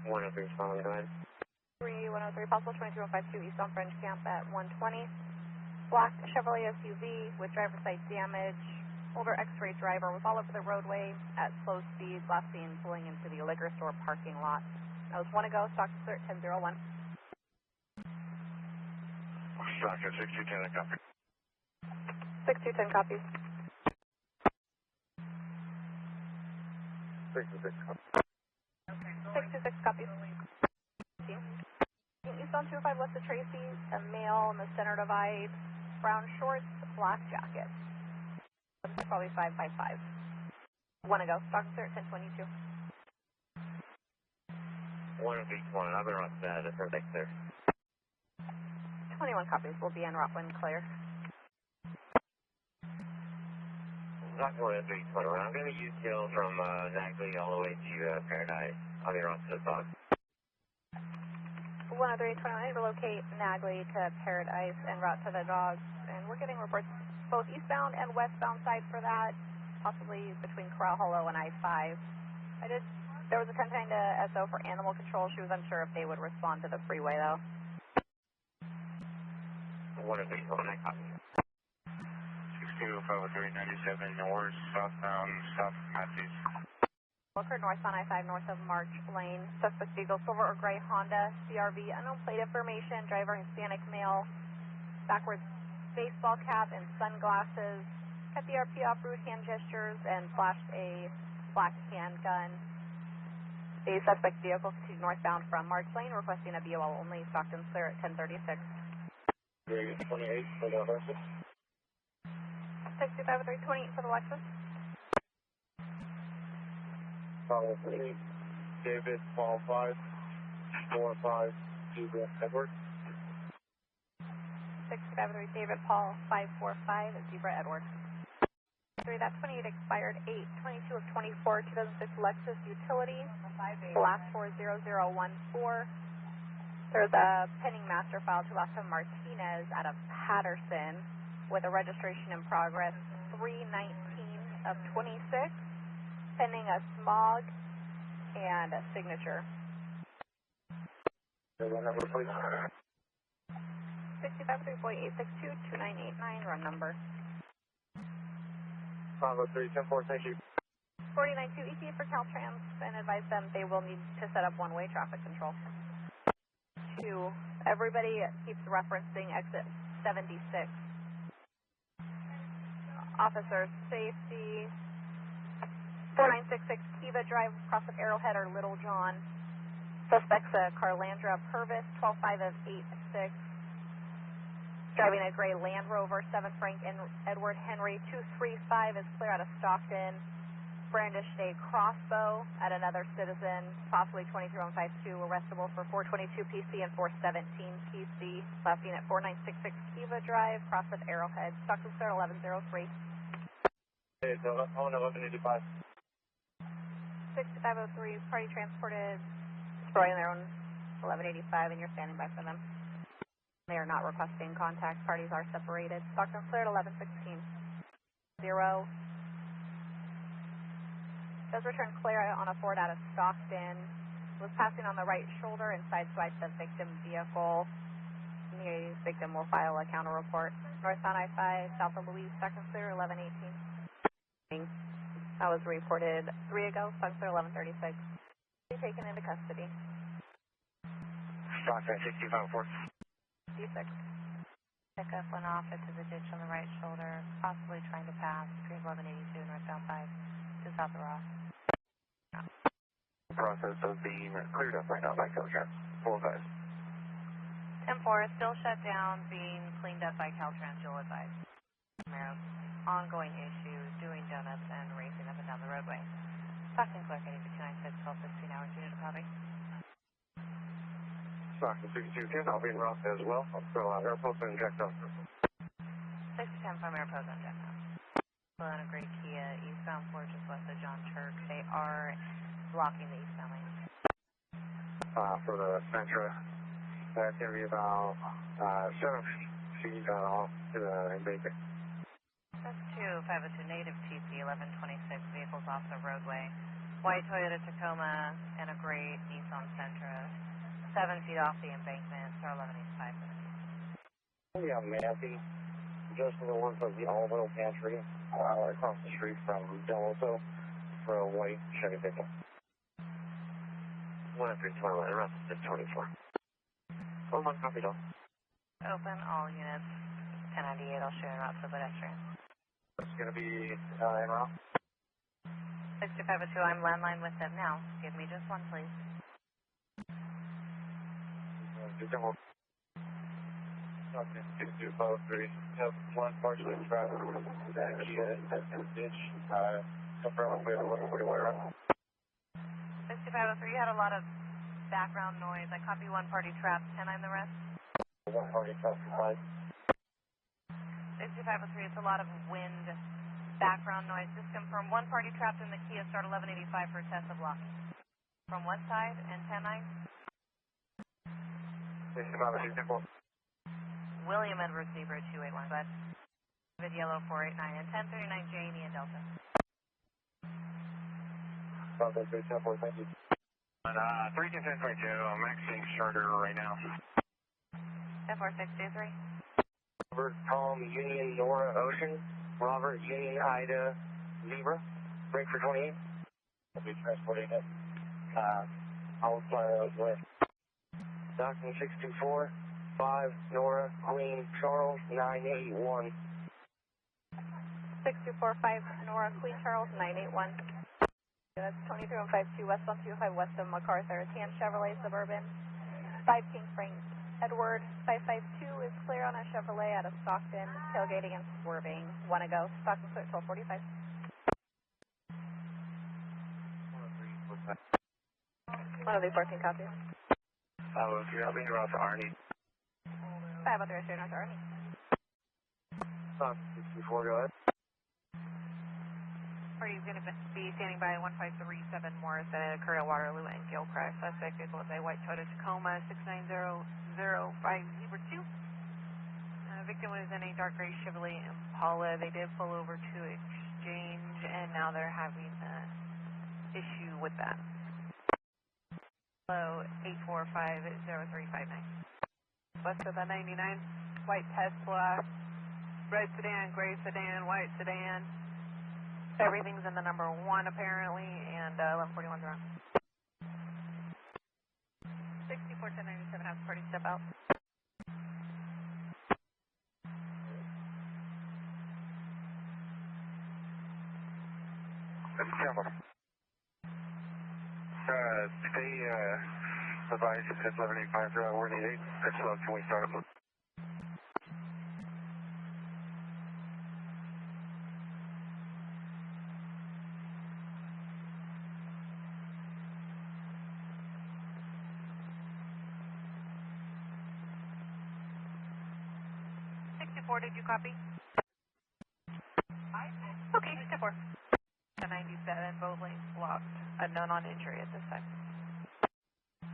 103 is following, go ahead. 3103, possible 22152 east on French Camp at 120. Black Chevrolet SUV with driver's side damage. Older X-ray driver was all over the roadway at slow speeds, last seen pulling into the liquor store parking lot. That was 1 ago, Stockton clear at 1001. Stockton 6210, copy. 6210 copies. 66 copy. 66 copies. East on 205 west of Tracy, a male in the center divide, brown shorts, black jacket. That's probably 555. 1 ago, Stockton clear at 1022. 101, I've been on that, I've heard there. 21 copies will be en route when clear. Not going to 321. I'm going to use Hill from Nagley all the way to Paradise. I'll be around to the box. 10329 to locate Nagley to Paradise en route to the dogs. And we're getting reports both eastbound and westbound side for that, possibly between Corral Hollow and I-5. There was a 1010 to SO for animal control. She was unsure if they would respond to the freeway though. 10329, copy. 625397 north, southbound, south Matthews. Occurred northbound I-5 north of March Lane. Suspect vehicle, silver or gray Honda CRV, unknown plate information, driver Hispanic male, backwards baseball cap and sunglasses, cut the RP off, rude hand gestures, and flashed a black handgun. The suspect vehicle continued northbound from March Lane, requesting a BOL only. Stockton clear at 1036. 28 for the Lexus. 625-328 for the Lexus. Follow 3. David, Paul 5, 4-5, Zebra, Edward. 625-3 David, Paul 545, Zebra, Edward. 3, that 28 expired 8/22 of 24, 2006 Lexus Utility, black 40014. There's a pending master file to Lassa Martinez out of Patterson with a registration in progress 3/19 of 26, pending a smog and a signature. Number, please. 653.862-2989, run number. Follow 3, 10-4, thank you. 492 ETA for Caltrans and advise them they will need to set up one-way traffic control. 2, everybody keeps referencing exit 76. Officer safety, 4966 Kiva Drive, across of Arrowhead or Little John. Suspects Carlandra Purvis, 12-5 of 8-6. Driving a gray Land Rover, 7 Frank and Edward Henry, 235 is clear out of Stockton. Brandished a crossbow at another citizen, possibly 23152, arrestable for 422 PC and 417 PC. Last seen at 4966 Kiva Drive, cross of Arrowhead. Stockton clear 1103. It's on 1185. 6503, party transported, destroying their own 1185, and you're standing by for them. They are not requesting contact. Parties are separated. Stockton cleared 1116. 0. Does return clear on a Ford out of Stockton. Was passing on the right shoulder and sideswiped the victim vehicle. The victim will file a counter report. Northbound I-5, south of Louise, Stockton clear 1118. That was reported 3 ago. Stockton clear 1136. Taken into custody. Stockton 65-4. D6. Pickup went off into the ditch on the right shoulder, possibly trying to pass between 1182 and northbound 5 to South of Ross. Process of being cleared up right now by Coalinga. 4 guys. 10-4, still shut down, being cleaned up by Caltrans, you'll advise. Maroon, ongoing issues, doing donuts and racing up and down the roadway. Stockton Clerk, 8296, 1216 hours, unit copy. Stockton 6210, I'll be in route as well. I'll throw out Mariposa and Jack Down. 610 from Mariposa and Jack Down. On a great Kia, eastbound 4 just west of John Turk. They are blocking the eastbound lane. For the Sentra, that's going to be about 7 feet off to the embankment. That's 2502 native TC 1126, vehicles off the roadway. White Toyota Tacoma and a gray Nissan Sentra, 7 feet off the embankment, star 1185. Yeah, Matthew, just in the work of the all-metal pantry across the street from Deloso for a white Chevy pickup. 1-3-12, around 624. Oh, one copy, though. Open all units, 1098, I'll show you route to the pedestrian. It's going to be en route. 6502, I'm landline with them now. Give me just one, please. Okay, 6253. Have one partially trapped that Kia ditch. Confirm we have 141 route. 6503, you had a lot of background noise. I copy one party trapped. 10-9 the rest. One party trapped for 5. 6503, it's a lot of wind, background noise. Just confirm one party trapped in the Kia, start 1185 for test of locking. From what side? And 10-9? 6504. William Edward Zebra 281. But with yellow 489 and 1039 Janie and Delta. Okay, 374, thank you. And 31022, I'm maxing starter right now. 14623. Robert, Tom, Union, Nora, Ocean. Robert, Union, Ida, Zebra. Break for 28. I'll be transporting it. I'll fly those way. Stockton 624, 5, Nora, Queen, Charles, 981. 6245, Nora, Queen Charles, 981. That's 23152 west 125 west of MacArthur. Tan Chevrolet Suburban. 5 King Frank Edward. 552 is clear on a Chevrolet out of Stockton. Tailgating and swerving. Want to go. Stockton 1245. 10314 copy. I'll be around to Arnie. 503 straight north Arnie. 64, go ahead. Party's going to be standing by 1537 Morris at a Korea Waterloo and Gill crash. Suspect vehicle is a white Toyota Tacoma 69005 Zebra 2. Victim was in a dark gray Chevrolet Impala. They did pull over to exchange, and now they're having an issue with that. Hello, 8450359. West of the 99, white Tesla, red sedan, gray sedan, white sedan. Everything's in the number 1 apparently, and 1141's around. 641097 has party step out. That's camera. Stay advised, it's 1185, we're in the 8. That's slow, can we start up? Did you copy? Okay, step 4. 97, both lanes blocked. Unknown on injury at this time.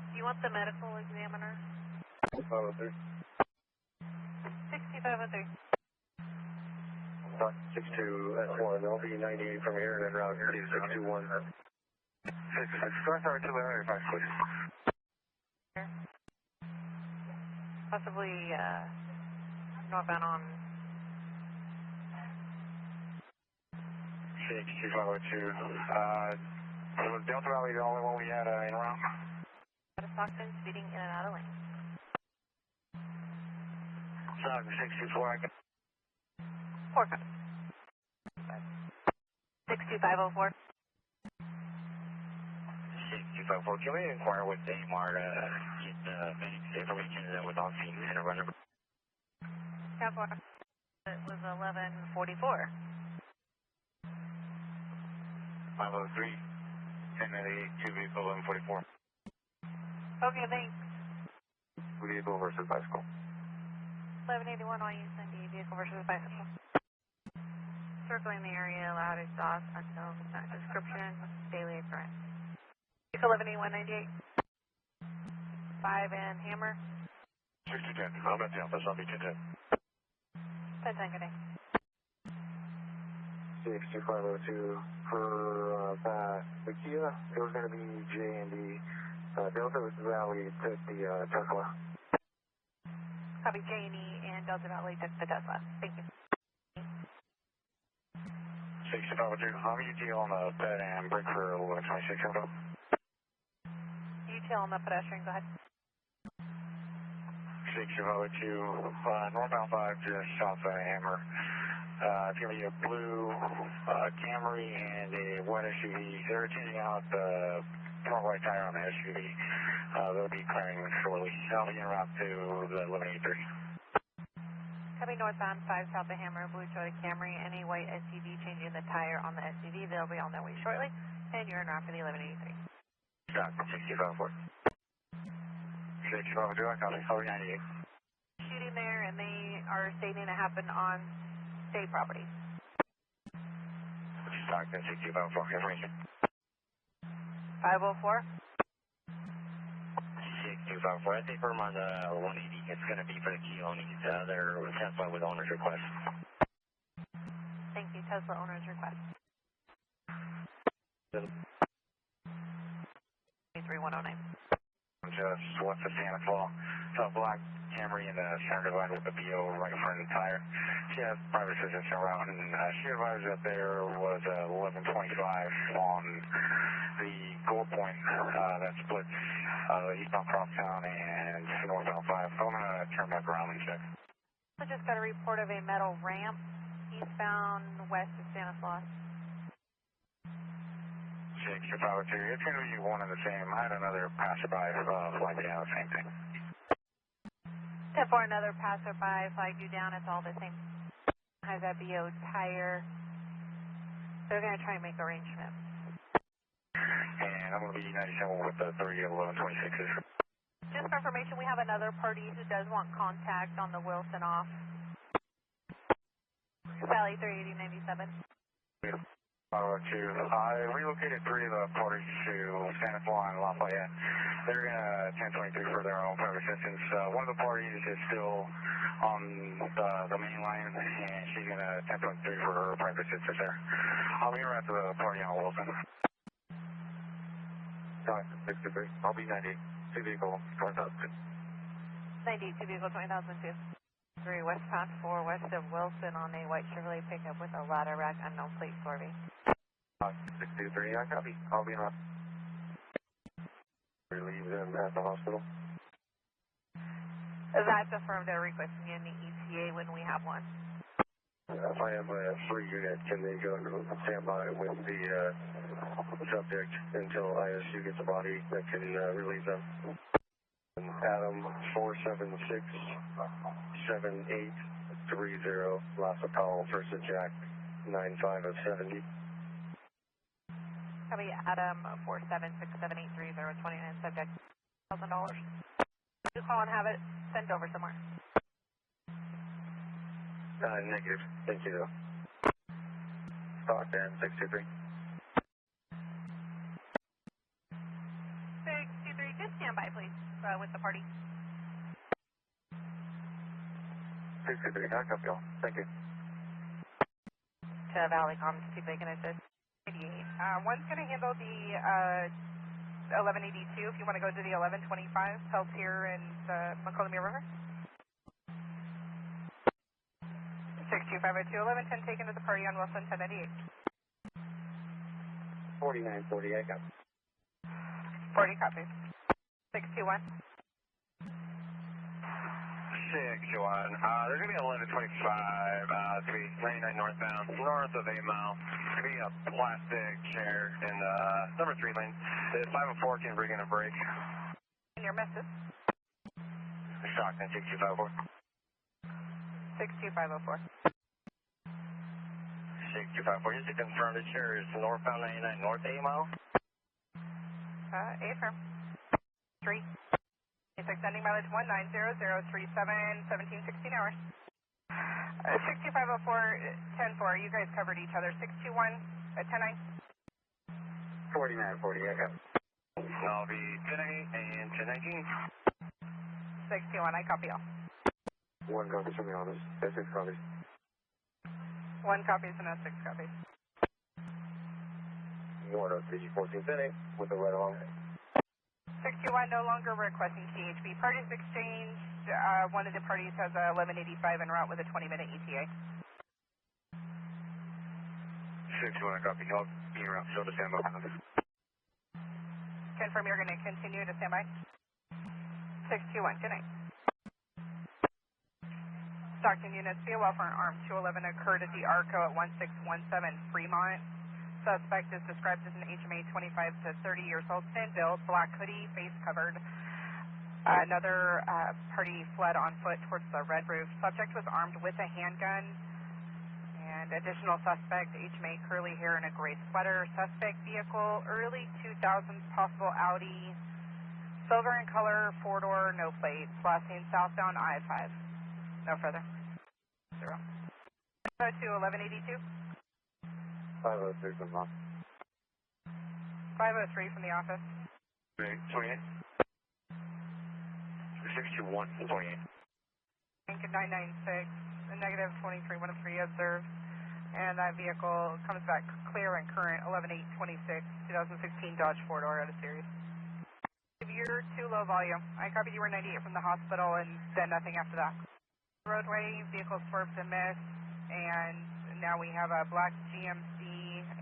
Do you want the medical examiner? 503. 6503. 62S1, they'll be 98 from here, and then route 2621. 66, sorry, 285, please. Possibly, northbound on 62502. Was Delta Valley the only one we had en route? Out of Stockton, speeding in and out of lane. Stockton 624. 4 copy. 62504. 62504, can we inquire what the MARTA information that was on scene and a runner. It was 11:44. 503, 1098, 2 vehicle 1144. Okay, thanks. Vehicle versus bicycle. 1181 on U-90, vehicle versus bicycle. Circling the area, loud exhaust, unknown, not description, daily occurrence. Vehicle 118198. 5 and Hammer. 6010, I'm at the office, I'll be 1010. 1010, good day. CH2502 for the Kia, it was going to be J&D. Delta Valley took the Tesla. Copy, J&E and Delta Valley took the Tesla. Thank you. 6502, I'm UTL on the ped and brake for 1126 info. UTL on the pedestrian, go ahead. 6502, northbound 5 just south of Hammer. It's going to be a blue Camry and a white SUV. They're changing out the front right tire on the SUV. They'll be clearing shortly. I'll be en route to the 1183. Coming northbound 5 south of Hammer, blue Toyota Camry and a white SUV changing the tire on the SUV. They'll be on their way shortly, and you're en route for the 1183. Got 6504. 6502, I copy. Over 98. Shooting there, and they are stating it happened on state property. Stockton, 6504, information. 504. 6254. I think we're on the 180. It's going to be for the key owners. They're Tesla with owner's request. Thank you. Tesla owner's request. 3109. Just what's the Santa Claus? So black Camry in the center divider with the BO right in front of the tire. She has private assistance around, and she advised that there was 1125 on the goal point that splits eastbound Crosstown and northbound 5. So I'm going to turn back around and check. I just got a report of a metal ramp eastbound west of Santa Claus. 6502, it's going to be one and the same. I had another passerby flag down, the same thing. Step for another passerby, flag you down, it's all the same. Has that BO tire. They're going to try and make arrangements. And I'm going to be 97 with the 3 1126s. Just for information, we have another party who does want contact on the Wilson off. Valley 38097. 502. I relocated 3 of the parties to Santa Claus and Lafayette. They're going to 1023 for their own private assistance. One of the parties is still on the main line, and she's going to 1023 for her private assistance there. I'll be around to the party on Wilson. 63. I'll be 90. 2 vehicle, 2002. 92 vehicle 2002. 3 westbound 4 west of Wilson on a white Chevrolet pickup with a ladder rack unknown plate Corby. 63, I copy. I'll be in a relieve them at the hospital. That's affirmed. They're requesting an ETA when we have one. If I have a 3 unit, can they go stand by with the subject until ISU gets a body that can relieve them? Adam 476-7830, Lassa Powell, first of Jack, 95 of 70. Copy, Adam 476-7830, 29 subject, $1,000. You call and have it sent over somewhere. Negative, thank you though. Stockton, 623. 623, just stand by please. With the party. 623, I copy all. Thank you. To Valley Comms, see if they can assist. 88. One's going to handle the 1182 if you want to go to the 1125, Peltier and McCollum River. 62502, 1110 taken to the party on Wilson 1098. 4940, I copy. 40 copies. 621. 621. There's going to be 1125, it's going to be 99 northbound, north of 8 Mile. It's going to be a plastic chair in the number 3 lane. The 504 can bring in a brake. And your Merced? Stockton, 6254. 62504. 6254, just to confirm the chair is northbound 99 north 8 mile? Affirm. 3. It's extending mileage 1900, 37, 17, 16 hours. 62504, 104, you guys covered each other. 621 at 109. 4940, I got it. I'll be 10-8 and 10-19. 621, I copy all. One copy from the office. That's 6 copies. 1 copy and that's 6 copies. Order 3G1410 with the red along. 621 no longer requesting CHP. Parties exchanged. One of the parties has a 1185 en route with a 20-minute ETA. 621, copy. I'll be around. Still to stand by. Confirm you're going to continue to stand by. 621, good night. Stockton units, be a welfare and armed. 211 occurred at the ARCO at 1617 Fremont. Suspect is described as an HMA 25 to 30 years old, thin build, black hoodie, face covered. Another party fled on foot towards the red roof. Subject was armed with a handgun. And additional suspect, HMA curly hair and a gray sweater. Suspect vehicle, early 2000s, possible Audi. Silver in color, 4-door, no plates. Last seen southbound I-5. No further. 0. 1182. 503 from the office. 503 from the office. 28. 621, 28. Lincoln 996, a negative 23, 1 of 3 observed. And that vehicle comes back clear and current, 11826, 2016 Dodge 4-door out of series. Severe too low volume. I copied you were 98 from the hospital and then nothing after that. Roadway, vehicle swerved and missed, and now we have a black GMC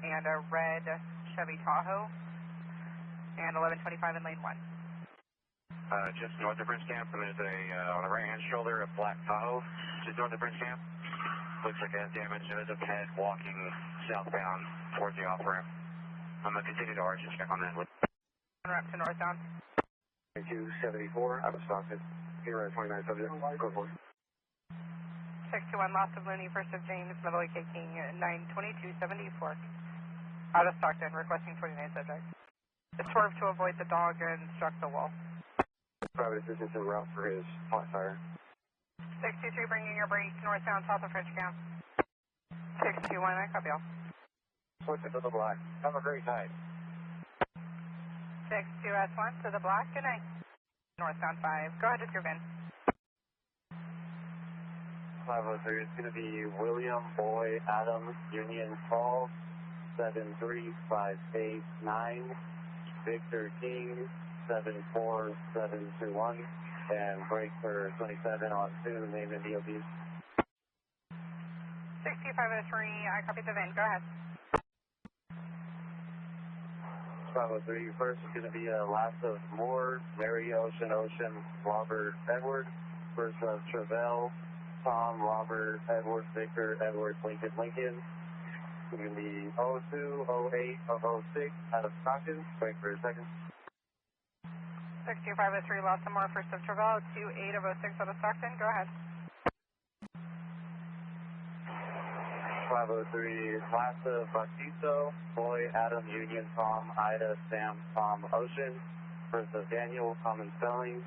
and a red Chevy Tahoe, and 1125 in lane 1. Just north of Bridge Camp, and there's a, on the right-hand shoulder, a black Tahoe, just north of Bridge Camp. Looks like it has damage, and there's a ped walking southbound towards the off-ramp. I'm going to continue to arch and check on that. On-ramp to northbound. 274, out of Stockton. Here at 29 subject, go for it. 621, lost of Looney, 1st of James, middle of King, 92274. Out of Stockton, requesting 29 subject. It swerved to avoid the dog and struck the wall. Private assistance en route for his flat tire. 623, bringing your brakes northbound, south of French Camp. 621, I copy all. Switch it to the black. Have a great night. 62S1 to the black, good night. Northbound 5, go ahead with your VIN. 503 is going to be William Boy Adam Union Fall 73589 Victor King 74721 and break for 27 on 2 name and DOB. 6503, I copy the VIN, go ahead. 503 first is going to be last of Moore, Mary Ocean, Robert Edward, first of Travell, Tom, Robert, Edward, Victor, Edward, Lincoln. It's going to be 02, 08, 06 out of Stockton. Wait for a second. 6503, lost some more, first of Travell, 28 of 06 out of Stockton, go ahead. 503, last of Bastizo, Boy, Adam, Union, Tom, Ida, Sam, Tom, Ocean, first of Daniel, common spelling,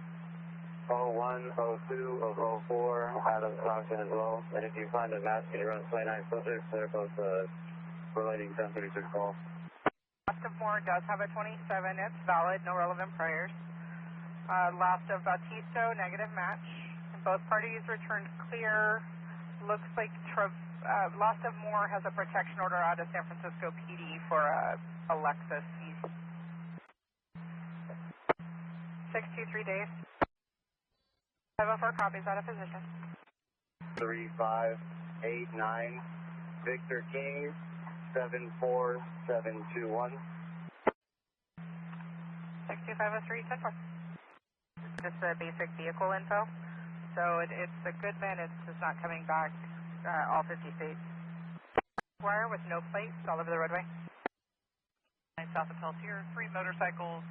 01, 02 of 04 out of Stockton as well. And if you find a match, you run 29 subjects, they're both relating 1036 call. Last of Moore does have a 27, it's valid, no relevant priors. Last of Bautisto, negative match. Both parties returned clear. Looks like Last of Moore has a protection order out of San Francisco PD for a Lexus. 623 days. 704 copies out of position. 3589 Victor King 74721. 62503 10-4. Just the basic vehicle info. So it's a good man. It's just not coming back all 50 states. Wire with no plates all over the roadway. South of Peltier, 3 motorcycles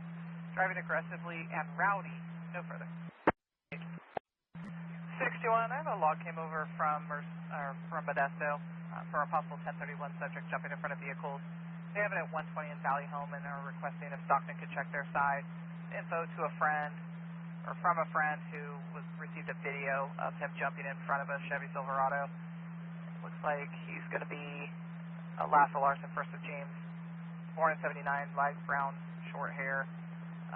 driving aggressively and rowdy. No further. 61, I have a log came over from Modesto for a possible 1031 subject jumping in front of vehicles. They have it at 120 in Valley Home and are requesting if Stockton could check their side. Info to a friend, or from a friend who received a video of him jumping in front of a Chevy Silverado. It looks like he's going to be Lasso Larson, first of James, born in 79, light brown, short hair,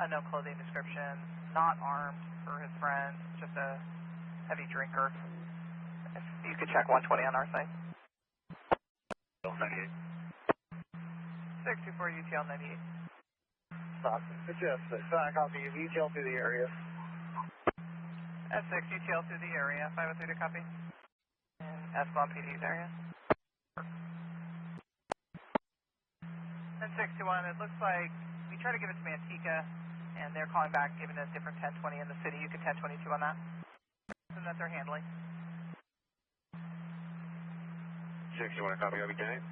unknown clothing description, not armed for his friend, just a heavy drinker. If you could check 120 on our side. 64 UTL 98. Stockton, suggest a sign copy of UTL to the area. S6 UTL to the area, 503 to copy. And Escalon PD's area. And 61, it looks like we try to give it to Manteca, and they're calling back, giving a different 1020 in the city. You can 1022 on that. And that they're handling. 61, copy, I'll be 10-8.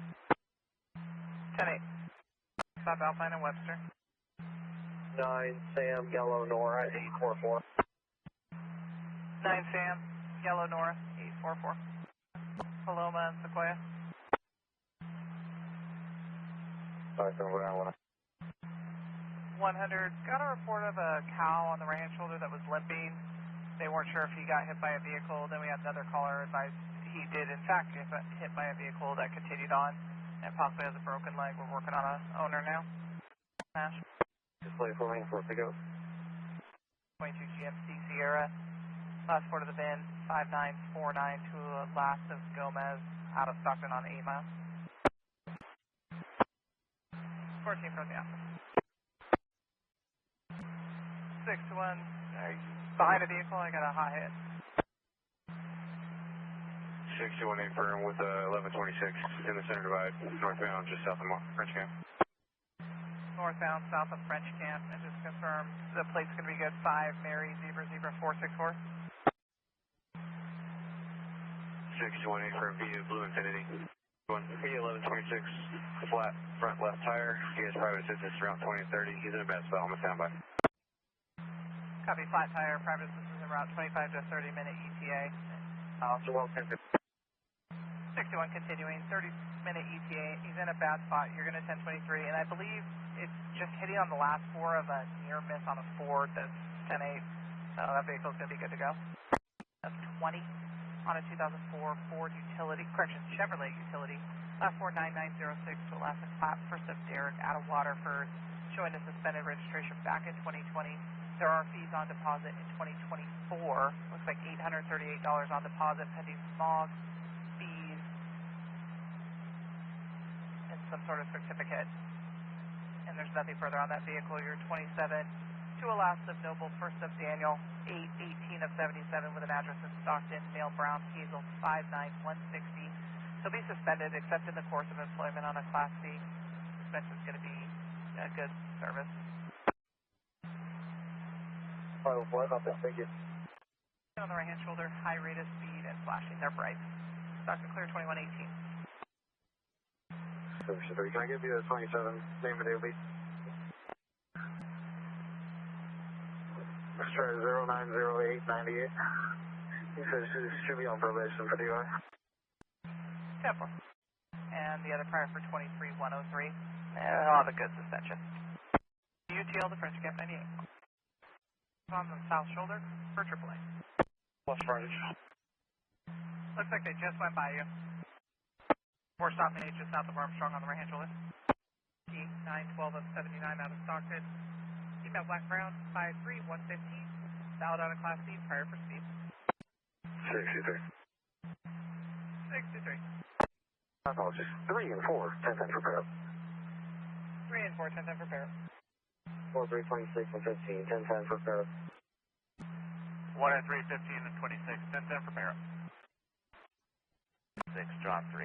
10-8. Stop Alpine and Webster. 9 Sam, Yellow Nora, 844. 9 Sam, Yellow Nora, 844. Paloma and Sequoia. Sorry, over 100, got a report of a cow on the right hand shoulder that was limping. They weren't sure if he got hit by a vehicle. Then we had another caller advise he did in fact get hit by a vehicle that continued on and possibly has a broken leg. We're working on an owner now. Nash. Display for me for pickup. 22 GMC Sierra. Last port of the bin, 5949 to last of Gomez out of Stockton on 8 miles. 14 from the office. 6-1, behind a vehicle, I got a hot hit. 61 firm with 1126 in the center divide, northbound, just south of French Camp. Northbound, south of French Camp, and just confirm the plate's going to be good. 5 Mary, Zebra 464. 61 firm, view, Blue Infinity. 1126, flat front left tire. He has private assistance around 20 and 30. He's in a bad spot. I'm a standby. Copy, flat tire, private assistance around 25 to 30 minute ETA. So well, 10-50. 61 continuing, 30 minute ETA. He's in a bad spot. You're going to 1023, and I believe it's just hitting on the last 4 of a near miss on a Ford that's 10-8. So that vehicle's going to be good to go. That's 20 on a 2004 Ford utility, Chevrolet utility. Last 49906 to last and flat, first of Derek out of Waterford, showing a suspended registration back in 2020. There are fees on deposit in 2024. Looks like $838 on deposit pending smog, fees, and some sort of certificate. And there's nothing further on that vehicle. You're 27 to a last of Noble, first of Daniel, 818 of 77 with an address in Stockton, male brown, Hazel, 59160. He'll be suspended except in the course of employment on a Class C. Suspension's going to be a good service. Oh, what about this? Thank you. On the right hand shoulder, high rate of speed and flashing their brights. Stockton clear 2118. Service 3. Can I give you the 27 name of the please? Let's try 090898. He says she should be on probation for DUI. 10-4. And the other prior for 23103. I'll have a good suspension. UTL to French Camp 98. On the south shoulder for AAA. What's frontage? Looks like they just went by you. 4 stopping 8 just south of Armstrong on the right hand shoulder. T 912 of 79 out of Stockton. Female black brown, 5'3", 115. Valid on a Class C, prior for speed. 63. 63. Apologies. 3 and 4, 10-10 for pair. 3 and 4, 10-10 for pair. 4, 3, 26 and 15, 10-10 for pair. 1 and 3, 15 and 26, 10-10 for pair. 6, drop 3.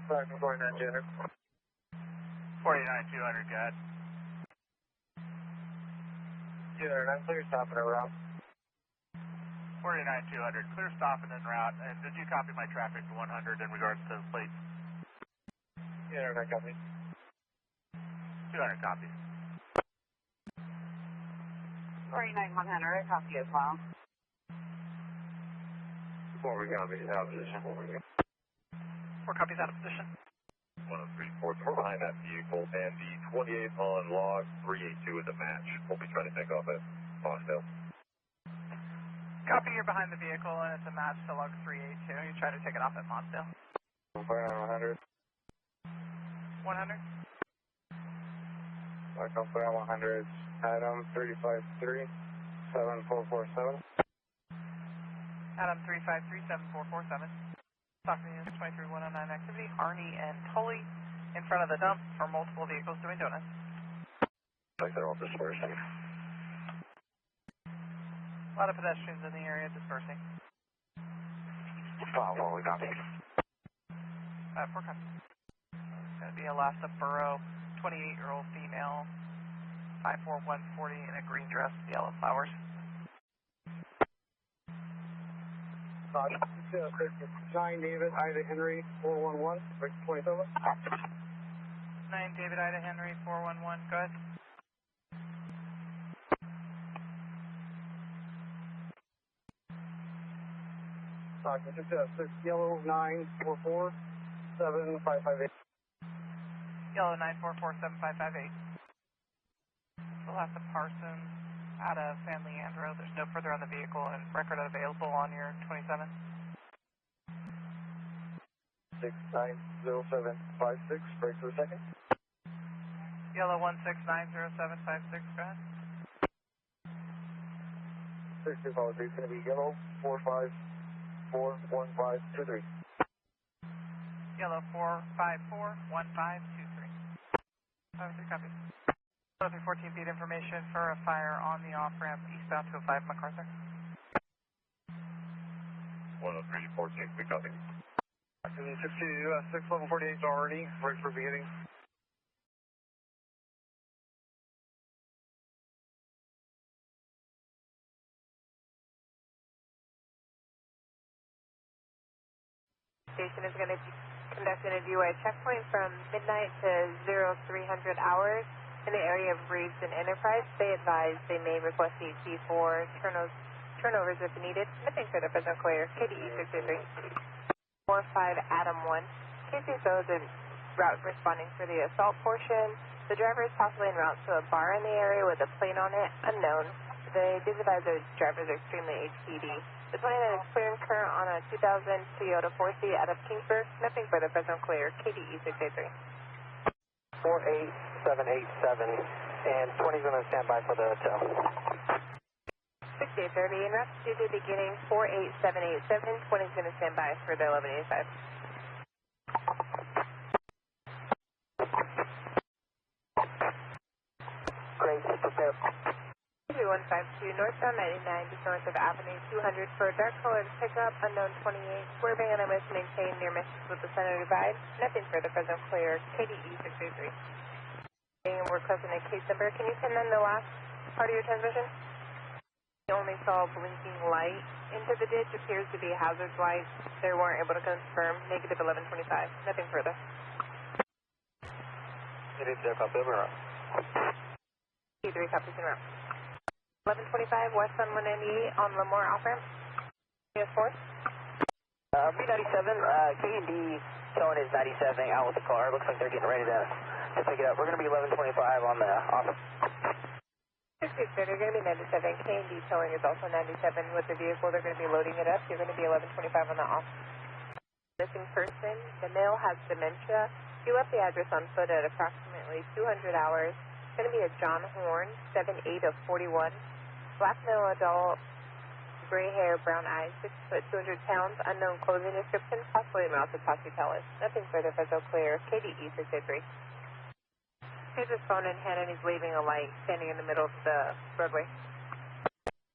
5 and 49, 200. 49, 200, got. 209, clear stop and route. 49, 200, clear stopping en route. And did you copy my traffic to 100 in regards to the plates? 209, copy. 200 copies. 49, 100, copy as well. 4, we copy, out of position. 4 copies out of position. 1034, we're behind that vehicle, and the 28 on log 382 is a match. We'll be trying to take off at Modesto. Copy, you're behind the vehicle, and it's a match to log 382. You try to take it off at Modesto. 100. 100? I come for 100, Adam 353, 7447. Adam 353-7447. Stockton units 23109 activity. Harney and Tully in front of the dump for multiple vehicles doing donuts. Like they're all dispersing. A lot of pedestrians in the area dispersing. 5-4, we copy. 5-4 copy. It's going to be a Lhasa Burrow, 28-year-old female, 54140 in a green dress, yellow flowers. 9 David, Ida Henry, 411, 27. 9 David, Ida Henry, 411, go ahead. Stockton 6 Yellow 944 7558. Yellow 9447558. Lhasa Parsons out of San Leandro. There's no further on the vehicle and record available on your 27. 690756, break for a second. Yellow 1690756, go ahead. 60 apologies, it's going to be yellow 4541523. Yellow 4541523. 53 copies. 14 feet information for a fire on the off-ramp eastbound 205 MacArthur. 103 14, we copy. 60 6 level 48 already, break for beginning. Station is going to be conducting a DUI checkpoint from midnight to 0300 hours in the area of Reeves and Enterprise. They advise they may request CHP for turnovers if needed. Nothing for the present clear. KDE 623. 45 Adam 1. KC shows a route responding for the assault portion. The driver is possibly en route to a bar in the area with a plate on it, unknown. They disadvise the driver is extremely HPD. The 29 is clear and current on a 2000 Toyota 4C out of Kingsburg. Nothing for the present clear. KDE 683. 48787, and 20 is going to stand by for the tow. 6830, en route to the beginning 48787, 20 is going to stand by for the 1185. Great, prepare. 3152, northbound 99, just north of Avenue 200 for a dark colored pickup, unknown 28. Swerving on a miss maintained near misses with the center divide. Nothing for the present clear. KDE 623. And we're closing a case number. Can you pin in the last part of your transmission? We only saw blinking light into the ditch. Appears to be hazard light. They weren't able to confirm. Negative 1125. Nothing further. It is there, copy over. 3 copies in route. 1125 west on 198 on Lemoore off-ramp. Yes, 4. B97, K&D showing is 97 out with the car. Looks like they're getting ready to pick it up. We're going to be 1125 on the off. 663, they're going to be 97. K&D towing is also 97 with the vehicle. They're going to be loading it up. You're going to be 1125 on the off. Missing person, the male has dementia. He left the address on foot at approximately 200 hours. It's going to be a John Horn, 7'8" of 41. Black male adult, gray hair, brown eyes, 6 foot, 200 pounds, unknown clothing description, possibly mouth of Posse Palace. Nothing further, Fresno clear. KDE 683. Here's his phone in hand and he's waving a light, standing in the middle of the roadway.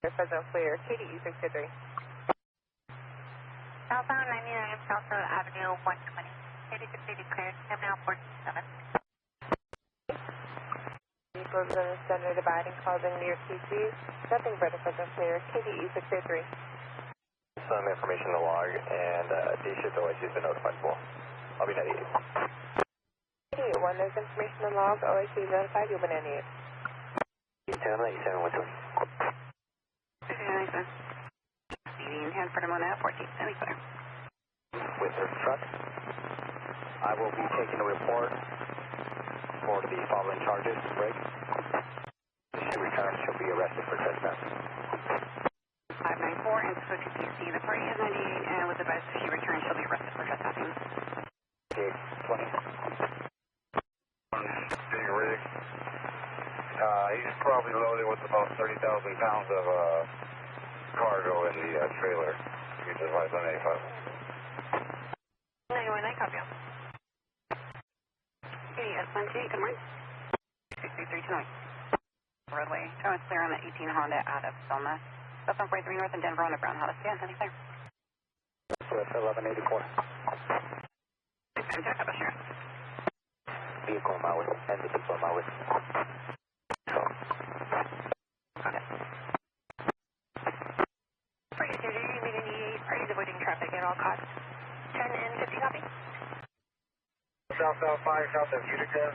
Fresno clear. KDE 683. Southbound 99 South Road Avenue 120. KD 680 cleared. I'm now 47. Vehicles in the center dividing, causing near TGs. Nothing further, Fresno clear. KDE 683. Some information in the log, and D shift OIC has been notified for. I'll be 98. 88-1, there's information in the log. OIC is notified. You'll be 98. 97, 97, 120. 97. Hanford and Mona 14, any clear. With their truck, I will be taking a report for the following charges. Break. Should return, she'll be arrested for trespass. 594 and switch to PC. The party is 98 and with advice if she returns, she'll be arrested for trespassing. Okay, 20. Big rig. He's probably loaded with about 30,000 pounds of cargo in the trailer. He's advised on 85. 919, copy. S1G, good morning. 633 tonight. Roadway. Turn is clear on the 18 Honda out of Selma. South 143 north in Denver on the brown Honda. Stand, any clear. With 1184. And check up a sheriff. Vehicle Maui, and the vehicle Maui. Got it. Party is meeting the parties avoiding traffic at all costs. 10 and 50 copy. South 5, south of Utica.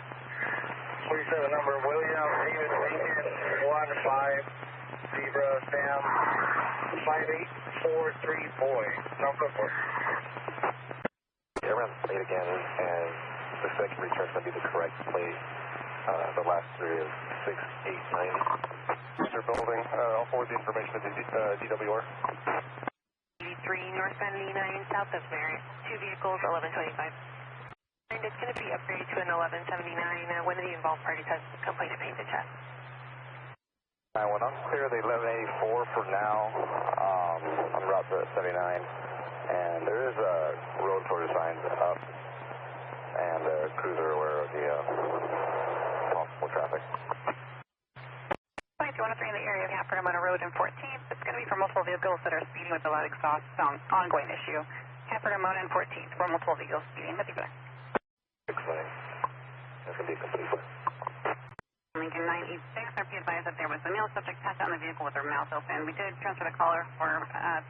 Please have the number William, David, Lincoln, 15, Zebra, Sam, 5843, boy. No, go for it. Yeah, around late again, and the second return is going to be the correct plate. The last three is 6890. Mr. Building, I'll forward the information to the DWR. 83 northbound 89 south of Merced. Two vehicles, 1125. And it's going to be upgraded to an 1179. One of the involved parties has complained of pain to chest. 911, clear the 1184 for now on Route 79. And there is road closure signs up, and crews are aware of the possible traffic. 213 in the area of Hanford on a road in 14th. It's going to be for multiple vehicles that are speeding with a loud exhaust. Ongoing issue. Hanford and Mona in 14th for multiple vehicles speeding. With you there. 6 lanes. That's going to be complete. Lincoln 986. RP advised that there was a male subject passed out in the vehicle with their mouth open. We did transfer the caller for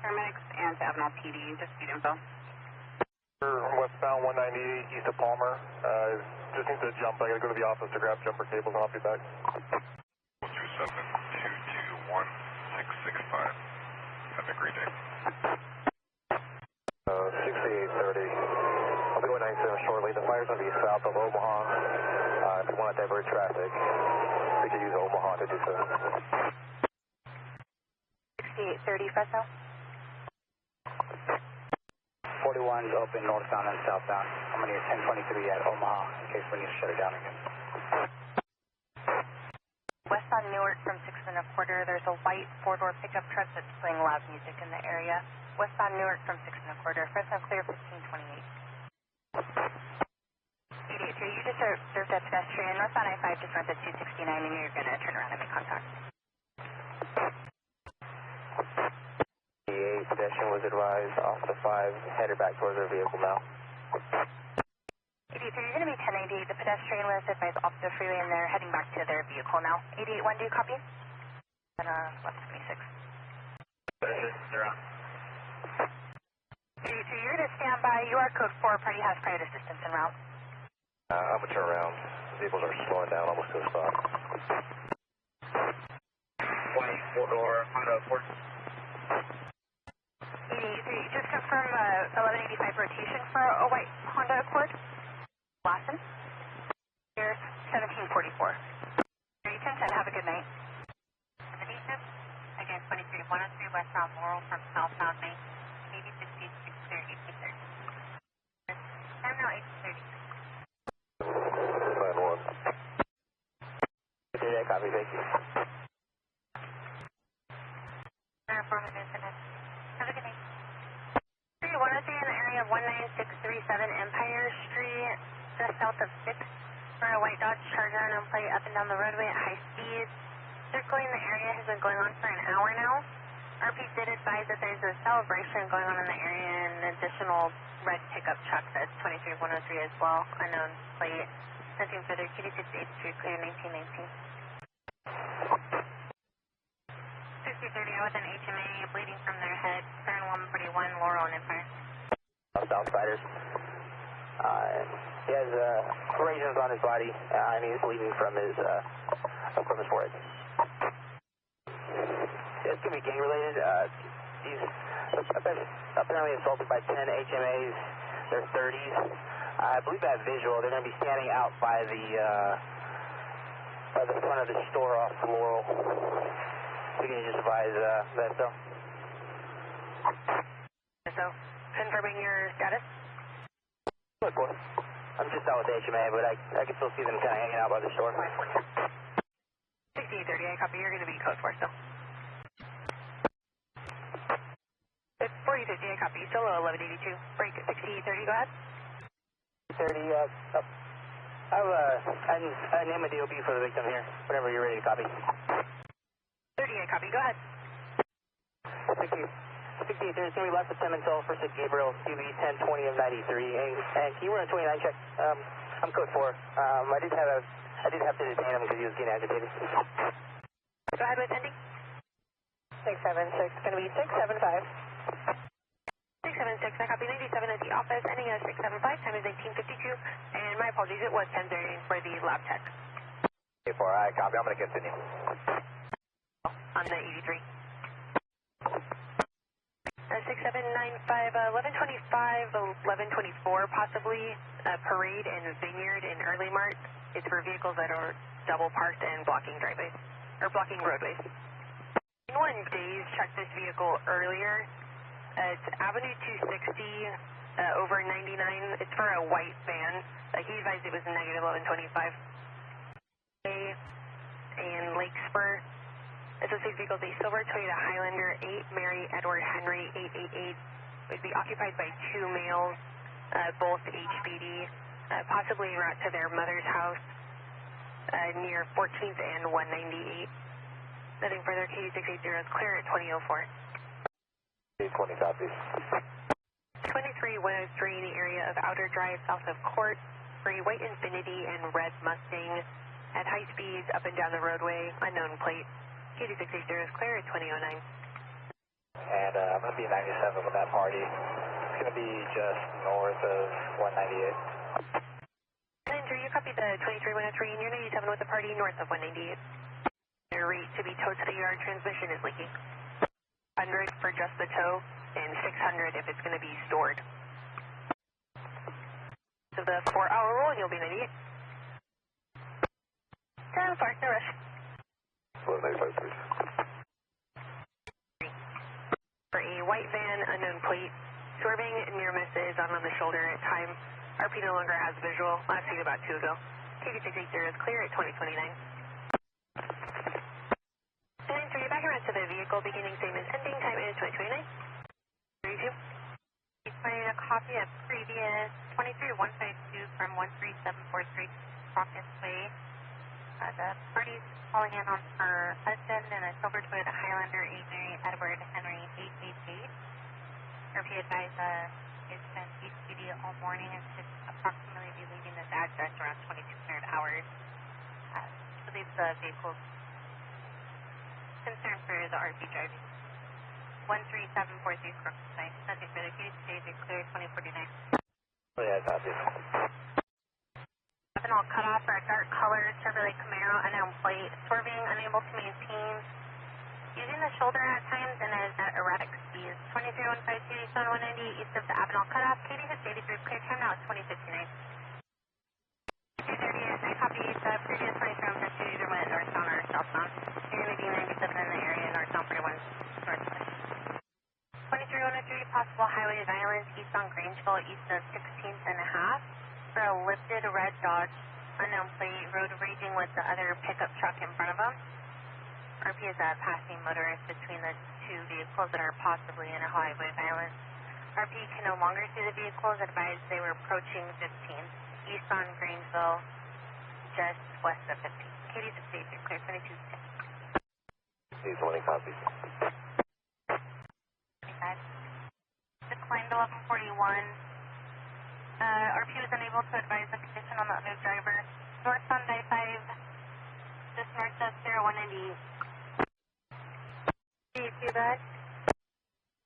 paramedics and to Avenal PD. Just speed info. Westbound 198 east of Palmer. Just need to jump. I got to go to the office to grab jumper cables and I'll be back. 27221-665. Have a great day. 6830. I'll be going 97 shortly. The fire's going to be south of Omaha. If you want to divert traffic, we could use Omaha to do so. 6830 Fresno. 41's open northbound and southbound. I'm going to need 1023 at Omaha in case we need to shut it down again. Westbound Newark from 6 1/4. There's a white four-door pickup truck that's playing loud music in the area. Westbound Newark from 6 1/4. Fresno clear 1528. 883, you just observed that pedestrian. Northbound I-5 just runs at 269 and you're going to turn around and make contact. The 8 pedestrian was advised off the 5, headed back towards their vehicle now. 83, you're going to be 1088. The pedestrian was advised off the freeway and they're heading back to their vehicle now. 881, do you copy? And left 26. They're on. 82, you're going to stand by. You are code 4. Party has private assistance en route. I'm going to turn around. Vehicles are slowing down almost to a stop. 24-door, Honda Accord. 83, just confirm 1185 rotation for a white Honda Accord. Lawson. Here, 1744. 1010, have a good night. Again, 23-103 westbound Laurel from southbound Main. 8066 clear 1830. I'm now 1830. Line 1. Okay, copy, thank you. Have a good night. 103 in the area of 19637 Empire Street, just south of 6. For a white Dodge Charger on plate up and down the roadway at high speed. Circling the area has been going on for an hour now. RP did advise that there's a celebration going on in the area and an additional red pickup truck that's 23103 as well. Unknown plate. Nothing further. QD 683 clear 1919. 6030 with an HMA bleeding from their head. Turn 141 Laurel and Empire. Outsiders. He has abrasions on his body, and he's bleeding from his forehead. It's going to be gang related. He's apparently assaulted by 10 HMAs, they're 30s. I believe I have visual. They're going to be standing out by the front of the store off Laurel. So can you just advise that though? So, confirming your status? Look, boy. I'm just out with the HMA, but I can still see them kind of hanging out by the store. 6830, I copy. You're going to be code 4 still. It's 4050, I copy. Still 1182. Break 6830, go ahead. 30, I have a name of DOB for the victim here. Whenever you're ready to copy. 30, I copy. Go ahead. 68, there's going to be less than 10 until first at Gabriel, QB 1020 of 93. And can you run a 29 check? I'm code 4. I did have to detain him because he was getting agitated. Go ahead with ending. 676, going to be 675. 676, I copy. 97 at the office, ending at 675, time is 1852. And my apologies, it was 10:30 for the lab tech. 4, I copy. I'm going to continue. On the 83. 6795, 1125, 1124, possibly Parade and Vineyard in early March. It's for vehicles that are double parked and blocking driveways, or blocking roadways. In 1 days, check this vehicle earlier. It's Avenue 260 over 99. It's for a white van. He advised it was negative 1125. And Lake Spur. Associated vehicles, a silver Toyota Highlander, 8 Mary Edward Henry 888, would be occupied by 2 males, both HBD, possibly en route to their mother's house near 14th and 198. Nothing further, KD680 is clear at 2004. 20 copies. 23103 in the area of Outer Drive south of Court for a white Infiniti and red Mustang at high speeds up and down the roadway, unknown plate. KD680 is clear at 2009. And I'm going to be 97 with that party. It's going to be just north of 198. 93, you copy the 23103, and you're 97 with the party north of 198. Your rate to be towed to the yard, transmission is leaking. 100 for just the tow, and 600 if it's going to be stored. So the 4-hour rule, you'll be 98. 10 far, no rush. 95, please. For a white van, unknown plate, swerving near misses on the shoulder at time. RP no longer has visual. Last seen about 2 ago. KD680 is clear at 2029. And so you're back around to the vehicle, beginning same as ending. Time is 2029. 32. He's putting a copy of previous 23152 from 13743 Rockets Way. The party's calling in on her husband in a silver Toyota Highlander, 8 Mary Edward Henry 888. RP advised it's been HPD all morning and should approximately be leaving this address around 2200 hours. I believe the vehicle's concern for the RP driving. 13743 Cruz. Subject for the case, clear 2049. Oh, yeah, copy. An all cut off for a dark colored Chevrolet Camaro, unknown plate, swerving, unable to maintain, using the shoulder at times and is at erratic speeds. 23152, Zone 190 east of the Avenal cutoff. KD683 clear time now. It's 2059. 230, I copy the previous 23152 either went northbound or southbound. You're going to be 97 in the area, northbound 41 northwest. 23103, possible highway violence east on Grangeville, east of 16th and a half. For a lifted red Dodge, unknown plate, road raging with the other pickup truck in front of them. RP is a passing motorist between the 2 vehicles that are possibly in a highway violence. RP can no longer see the vehicles, advised they were approaching 15th, east on Grangeville, just west of 15th. KD680, clear 2210. 20 copies. 25. Declined 1141. RP was unable to advise the condition on the other driver. Northbound I-5, just north of 0198. Do you see that?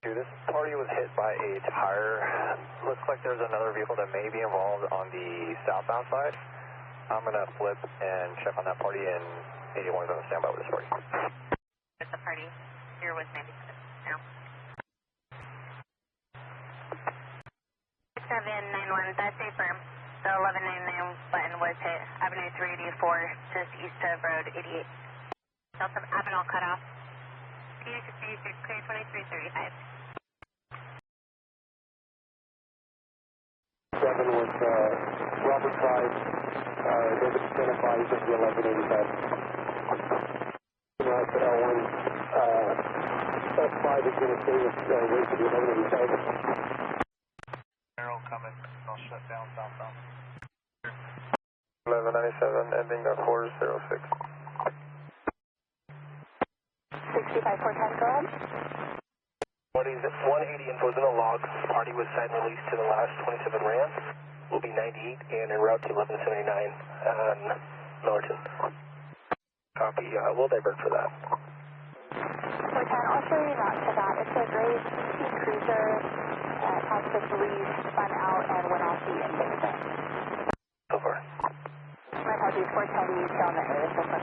This party was hit by a tire. Looks like there's another vehicle that may be involved on the southbound side. I'm going to flip and check on that party, and 81 is going to stand by with this party. It's the party. You're with 97 now. 1191, that's a firm. The 1199 button was hit. Avenue 384, just east of Road 88. Delta Avenue cutoff. P66, clear 2335. 7 with Robert Price, David identified as the 1185. That's L1, S5 is going to stay with rate to the 1185. Arrow coming, I'll shut down southbound. 1197, ending 406. 65410, go ahead. 180 info's in the logs. Party was signed and released to the last 27 Rams. Will be 98 and en route to 1179 on Norton. Copy. We'll divert for that. 410, I'll show you route to that. It's a gray CHP Cruiser. It has the police spun out and went off the embankment. So far. My apologies, 410, you down the area so far.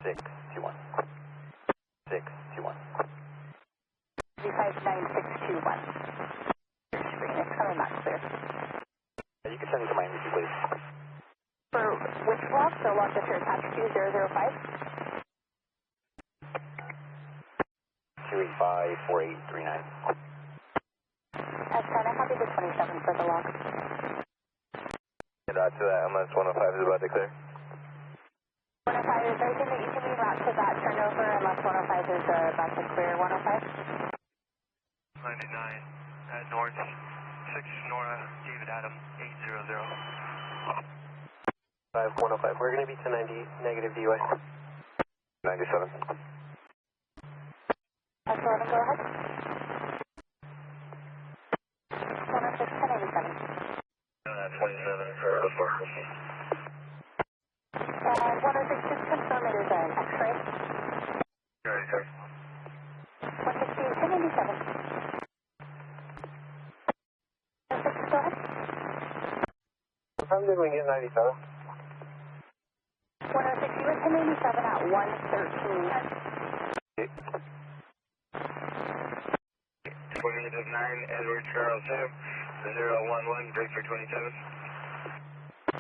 621. 621. 359-621. Your screen, it's coming back clear. You can send it to my MVP, please. For which block? The block that you're attached to, 005? 285-4839. S10, I copy the 27 for the lock. Get out to that unless 105 is about to clear. 105, is there anything that you can leave out to that turnover unless 105 is about to clear 105? 99 at North, 6 Sonora, David Adam, 800. 105, we're going to be to 90, negative DUI. 97. S11, go ahead. 106, 1087. 27 for 04. And 106, just confirm it is an X-ray. Right, sir. 168, 1087. 106, go ahead. What time did we get 97? 106, you were 1087 at 113. 2809, Edward Charles Sam, 011, break for 27.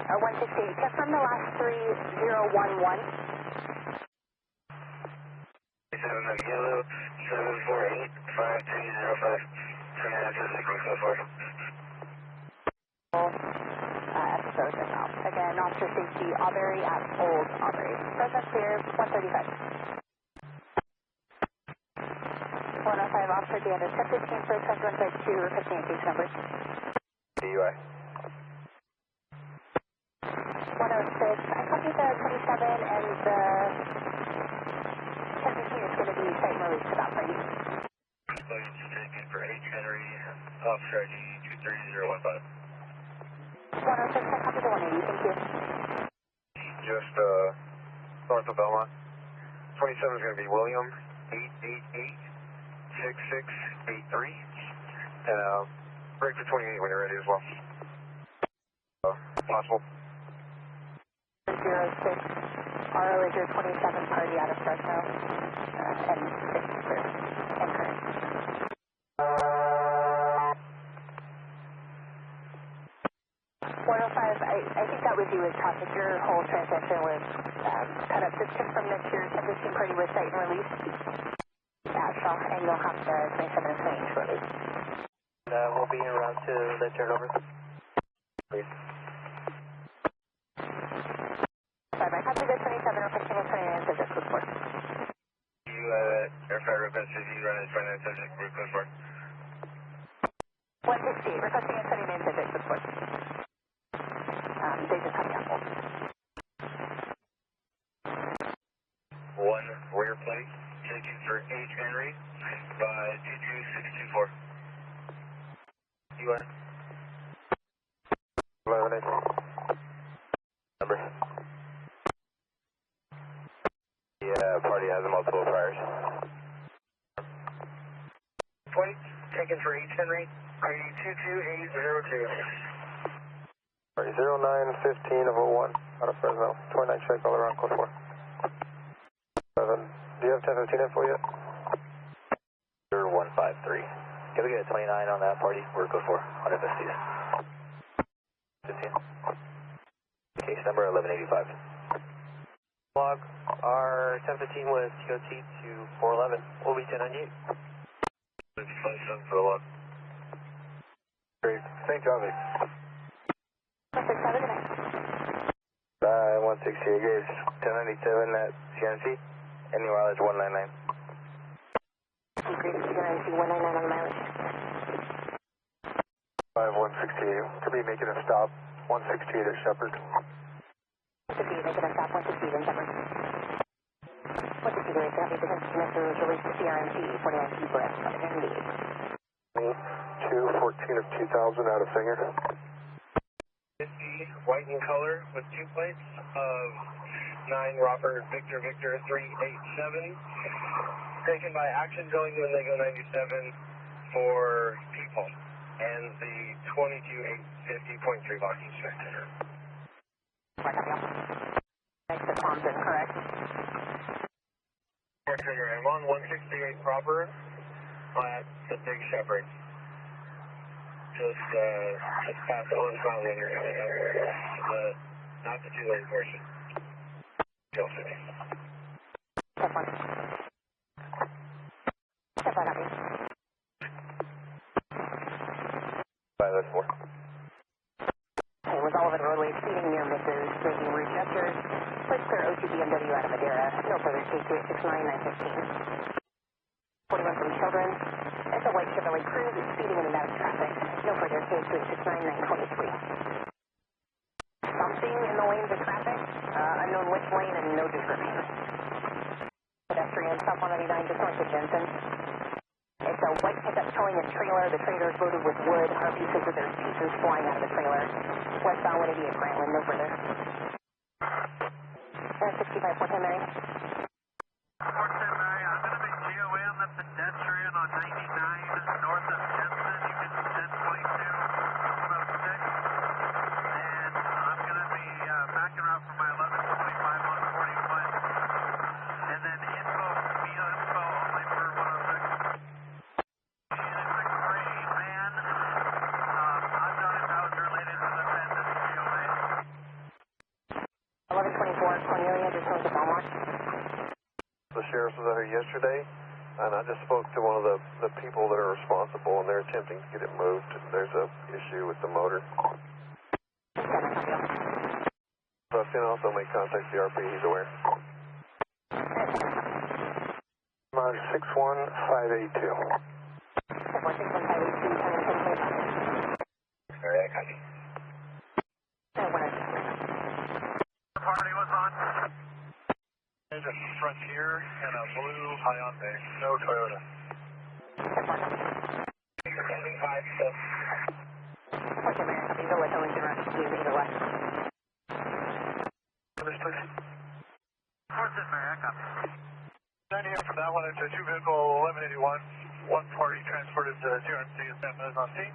168, confirm the last 3011. 7 on yellow, 748-5305. Turn after the sequence so far. Episode and out. Again, officer safety, Aubrey at Old Aubrey. Fresno clear, 135. 105, officer DeAndre, 1015 for 7152, requesting a case number. DUI. 106, I copy the 27 and the 1015 is going to be site release to that party. Taken for H. Henry, officer ID 23015. 106, I copy the 180, thank you. Just north of Belmont. 27 is going to be William, 888-6683. And break for 28 when you're ready as well. Possible. 06, RO is your 27 party out of Fresno, and 6 clear, and current. 105, I think that was you with traffic. Your whole transition was cut up. Just confirm that your 1015 party was site and release at Shaw, and you'll have the 27 and 28 shortly. We'll be en route to the turnover. Please. Sorry, I copy the 27 or 15 and 29 subject code 4. You, airfare request if you run a 29 subject, route code 4. 168, requesting a 29 subject code 4. They just have me on hold. 1 rear plate, taken for H. Henry by 22624. UN. 11-8. Number. The party has multiple priors. Plate, taken for H. Henry, ID 22802. Party 0915 of 01 out of Fresno. 29 check all around code 4. 7. Do you have 1015 info yet? 153. Can we get a 29 on that party? We're good for on FSCs. 15. Case number 1185. Log, our 1015 was TOT to 411. We'll be 1098. 57 for the log. Great. St. Jarvis. 168 gauge. 1097 at CNC. Any mileage 199. Great, CNC 199 on the mileage. 5168. Could be making a stop. 168 at Shepherd. 168, making a stop. 168 in Shepherd. 168, great. Copy. Business connector was released to CRMC 49 Egress. Copy. 214 of 2000 out of Finger. 50, white in color with 2 plates of 9 Robert Victor Victor 387. Taken by Action going when they go 97 for people. And the 22850.3 box inspector. Exit bombs incorrect. Trigger, I'm on 168 proper at the Big Shepherd. Just past the Orange Mountain when you're coming up. Not the 2 lane portion. Hill City. Step 1. Step 1, copy. 504. Okay, was all of it roadway speeding near misses, making route gestures. Please clear O2 BMW out of Madera. No further K2 69915. 41 from Children. It's a white Chevrolet Cruz speeding in and out of traffic. No further K2 69923. Something in the lanes of traffic. Unknown which lane and no description. Pedestrian stop 199 just north of Jensen. It's a white pickup towing a trailer. The trailer is loaded with wood. RV says that there's pieces flying out of the trailer. Westbound 180 at Grantland, no further. 65, 410 Mary. 410 Mary, I'm going to be GOM at pedestrian on 99 north of Jensen. You can 1022, 106. And I'm going to be backing out for my 1125 on 41. And then info only for 106. And it's a gray van. Unknown if that was related to the van that's GOA. 1124, Cornelia, just north of Belmont. The sheriff was out here yesterday, and I just spoke to one of the people that are responsible, and they're attempting to get it moved. There's a issue with the motor. So I can also make contact with the RP, he's aware. Mileage 61582. 61582, coming from Alright, I copy. The party was on. There's a Frontier and a blue Hyundai, no Toyota. 75, so. Okay, man, copy. Go with Ellington Rush, please, either way. Understood. 410 Mary, I copy. 90 here from that one, it's a 2-vehicle 1181. One party transported to GRMC and San Jose on scene.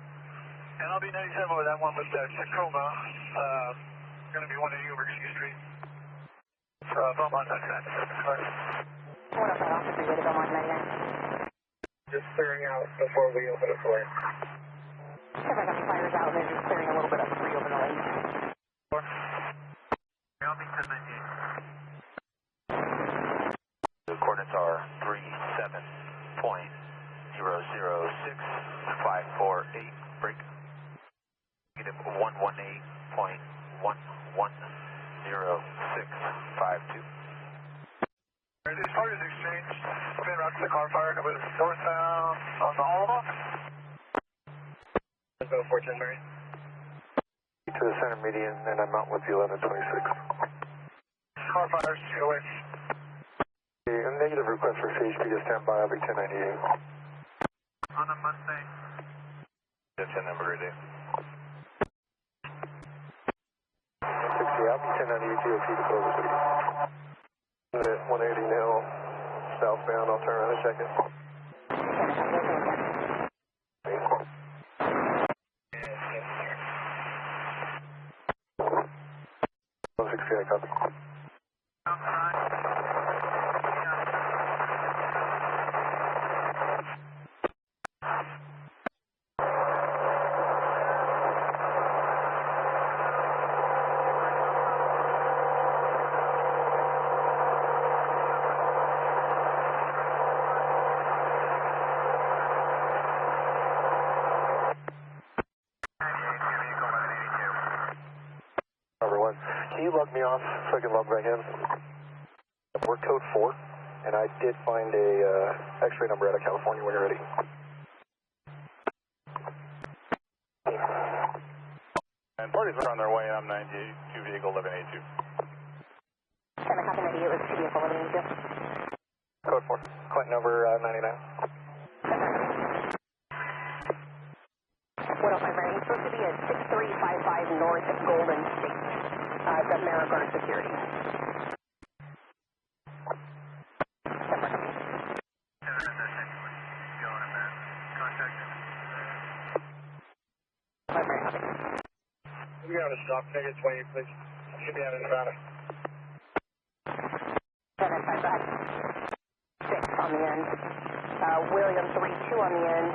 And I'll be 97 with that one with Tacoma. Going to be 180 over G Street. Belmont, that's that. What up, that officer, go to Belmont 99. Just clearing out before we open the floor. Chevrolet got the fires out, and they're just clearing a little bit of free over the lane. I'll be 1098. The coordinates are 37.006548. Break. Negative 118.110652. As far as exchange, spin route to the car fire, with northbound on the Alma. Let's go 410 Mary. To the center median, and I'm out with the 1126. Car fires, GOA. A negative request for CHP to stand by, I'll be 1098. On a Mustang. That's your number, right there. 60, I'll be 1098 GOT to close the city. 180 now, southbound, I'll turn around and check it. 160, I copy. can you log me off so I can log back in? We're code 4, and I did find a X-ray number out of California when you're ready. And parties are on their way, I'm 92 vehicle 1182. 10 copy 98 with 2 vehicle 1182. Code 4, client number 99. 105 Brandon, he's supposed to be at 6355 north of Golden State. It's at Maroon Security. We got a stop, negative 28, please. Should be out in Nevada. 6 on the end. William 32 on the end.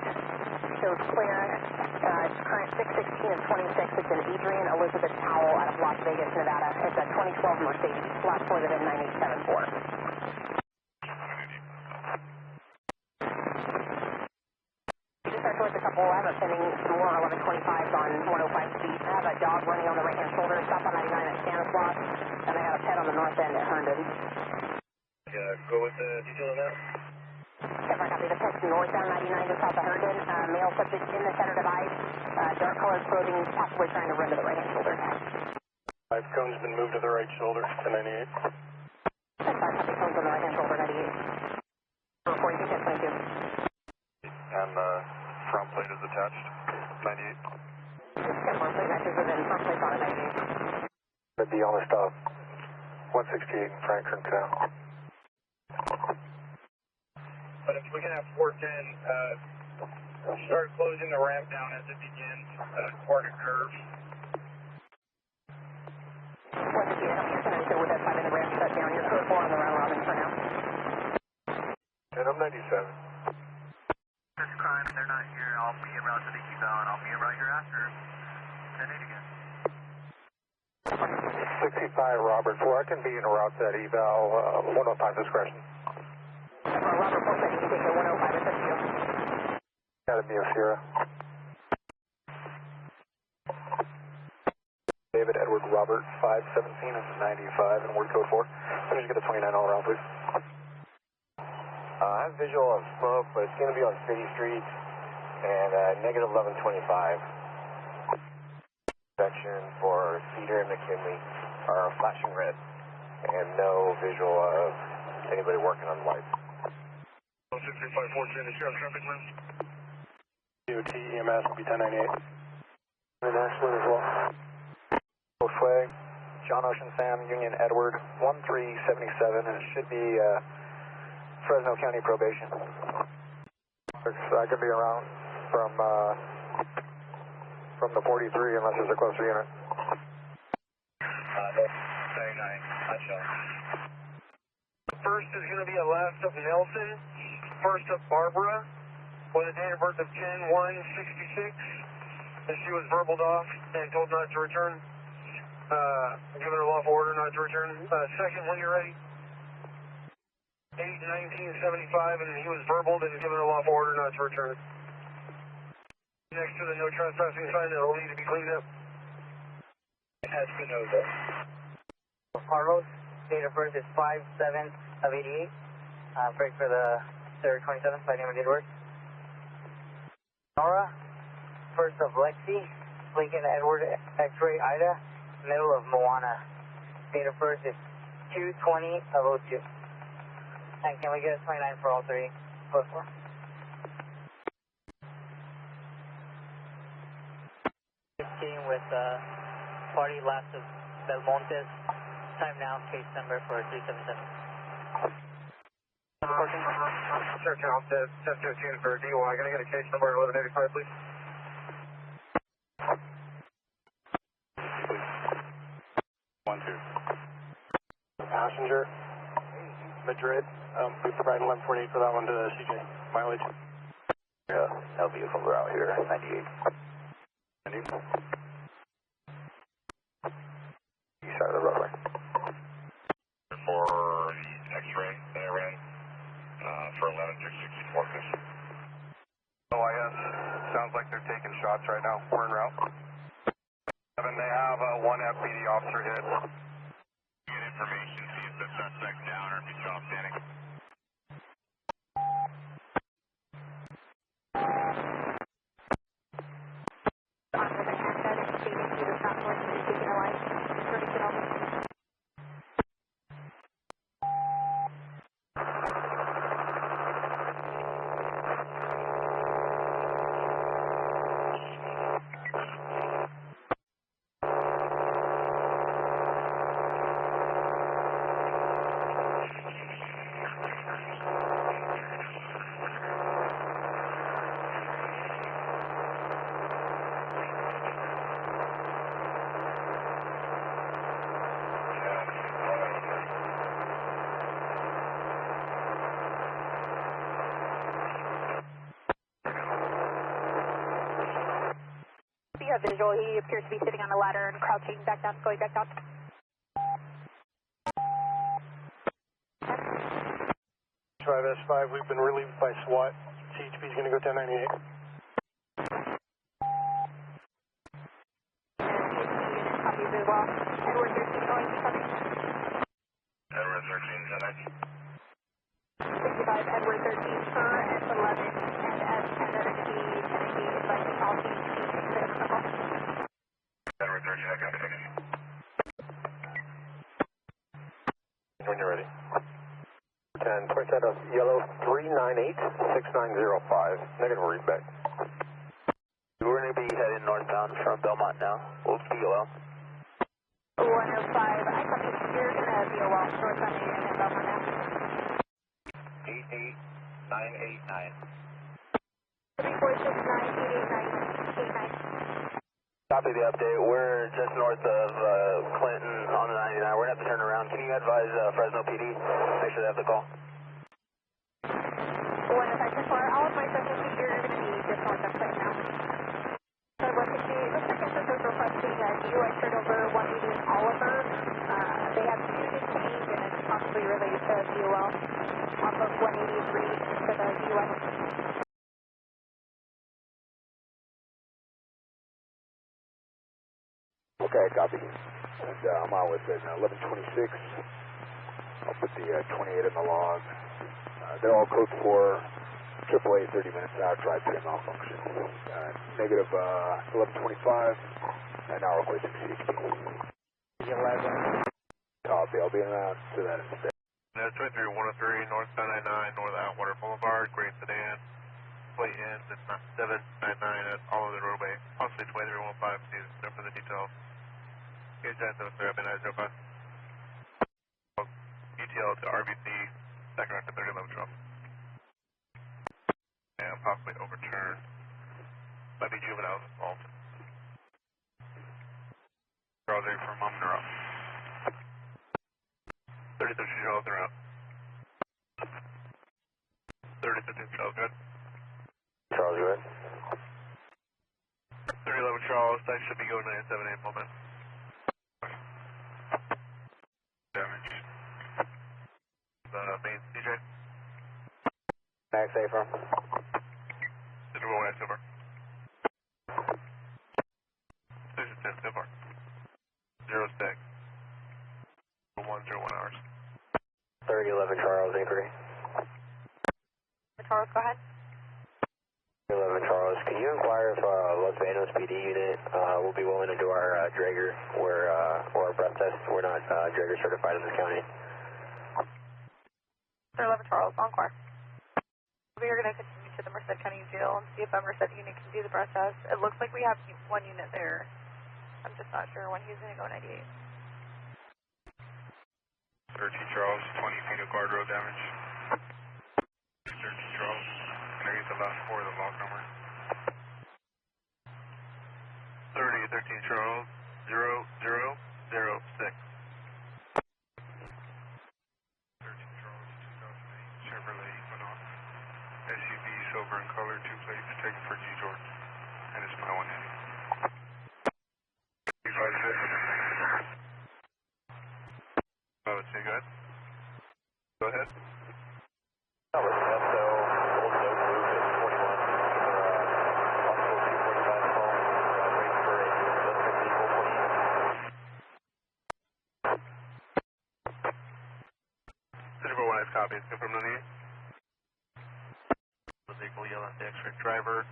Shows clear. It's current 616 of 26. It's an Adrian Elizabeth Powell out of Las Vegas, Nevada. It's a 2012 Mercedes. Last four of 9874. Towards a couple. I have a pending more 1125s on 105 speed. I have a dog running on the right-hand shoulder, stop on 99 at Stanislaus, and I have a pet on the north end at Herndon. Go with the detail of that. Yes, I copy. The pet's northbound 99 just south of Herndon. Male subject in the center divide. Dark colored clothing, possibly trying to run to the right-hand shoulder. 5 cones been moved to the right shoulder to 98. Yes, I copy. Cones on the right-hand shoulder, 98. Report, you can 22. And front plate is attached, 98. Front plate matches within front plate on a 98. That'd be on the stop. 168 Franklin Canal. But if we can have 410, start closing the ramp down as it begins, toward a curve. 168, I don't hear tonight, so with that 5-minute ramp shut down, you're code 4 on the round robin for now. And I'm 97. This crime, they're not here. I'll be en route to the eval, and I'll be en route here after 10-8 again. 65 Robert 4, I can be en route to that eval, 105 discretion. Robert 4 said you can take the 105 at this view. Got a Mio Sierra. David Edward Robert 517 is 95 and word code 4. Let me just get a 29 all around, please. I have visual of smoke, but it's going to be on city streets and negative 1125. Section for Cedar and McKinley are flashing red and no visual of anybody working on lights. 63514, the sheriff's traffic lens. DOT EMS will be 1098. National as well. Flag, John Ocean Sam, Union Edward 1377, and it should be Fresno County probation. I could be around from the 43 unless there's a closer unit. 39, I shall. First is going to be a last of Nelson, first of Barbara, with a date of birth of 10/1/66, and she was verballed off and told not to return. Given her lawful order not to return. Second, when you're ready. 8/19/75, and he was verballed and given a lawful order not to return. Next to the no trespassing sign that will need to be cleaned up. Espinoza. Carlos, date of birth is 5/7/88. Break for the 3rd 27th by name of Gilroy. Sonora, first of Lexi, Lincoln Edward X-ray Ida, middle of Moana. Date of birth is 2/20/02. And can we get a 29 for all three? Close 4. With party last of Belmontes. Time now, case number for 377. Search out 1015 for DUI. Can I get a case number 1185, please? Passenger, Madrid. We provide 1148 for that one to CJ. Mileage. Yeah, no vehicle route here, 98. East side of the roadway. For the X-ray that I ran for 11-664 fish. OIS, sounds like they're taking shots right now. We're en route. They have one FPD officer hit. information, see if the suspect's down or if he's still standing. Visual, he appears to be sitting on the ladder and crouching back down, going back down. Drive S5, we've been relieved by SWAT. CHP is going to go 1098. Copies as well. Edward 13 going, coming. Edward 13, 65, Edward 13 per S11 and S10 energy advising all CHP. Edward 13, I got it. When you're ready. 10, point out of yellow 398-6905, negative readback. We're going to be heading northbound from Belmont now. We'll be low. 105, I copy. You're going to be a well, northbound and Belmont now. 88989. 3469-889-89. Copy the update. We're just north of Clinton on the 99. We're going to have to turn around. Can you advise Fresno PD? Make sure they have the call. 105, all of my Fresno PD, you're going to be just north of Clinton now. So 160, looks like Hanford was requesting DUI straight over 180 in Oliver. They have two detained and it's possibly related to DUL off of 183 for the DUI. Okay, copy. And I'm on with an 1126. I'll put the 28 in the log. They're all code for AAA 30 minutes out, drive train malfunction. Negative 1125, and now requesting CHP. 11. Copy, I'll be around to that instead. That's 23103, northbound 99, north Atwater Boulevard, gray sedan. Plate in, it's not 799 at all of the roadway. Possibly 2315, please know for the details. Gauge 973, I've been 905. ETL to RBC, second after 30 level drop. And possibly overturned. Might be juveniles involved. Charles A from Monroe. 3013 Charles, they're out. 3013 Charles, good. Charles, you in? 3011 Charles, that should be going 978 moment. Damage. The main CJ. Max A from? Digital 1 Silver. Station 10 Silver. 06. 101 hours. 3011 Charles, inquiry. Charles, go ahead. 11 Charles, can you inquire if Los Banos PD unit will be willing to do our Draeger or our breath test? We're not Draeger certified in this county. 11 Charles, Encore. We are going to continue to the Merced County Jail and see if our Merced unit can do the breath test. It looks like we have one unit there. I'm just not sure when he's going to go 98. 13 Charles, 20 feet of guardrail damage. 13 Charles, can I get the last four of the log number? 13 Charles, 0006. 13 Charles, 2008 Chevrolet Banos. SUV, silver in color, 2 plates, taken for G. Jordan. And it's my 180. 356. Oh, it's good. Go ahead. Good copy. It's confirmed on the vehicle yelling at the X-ray driver.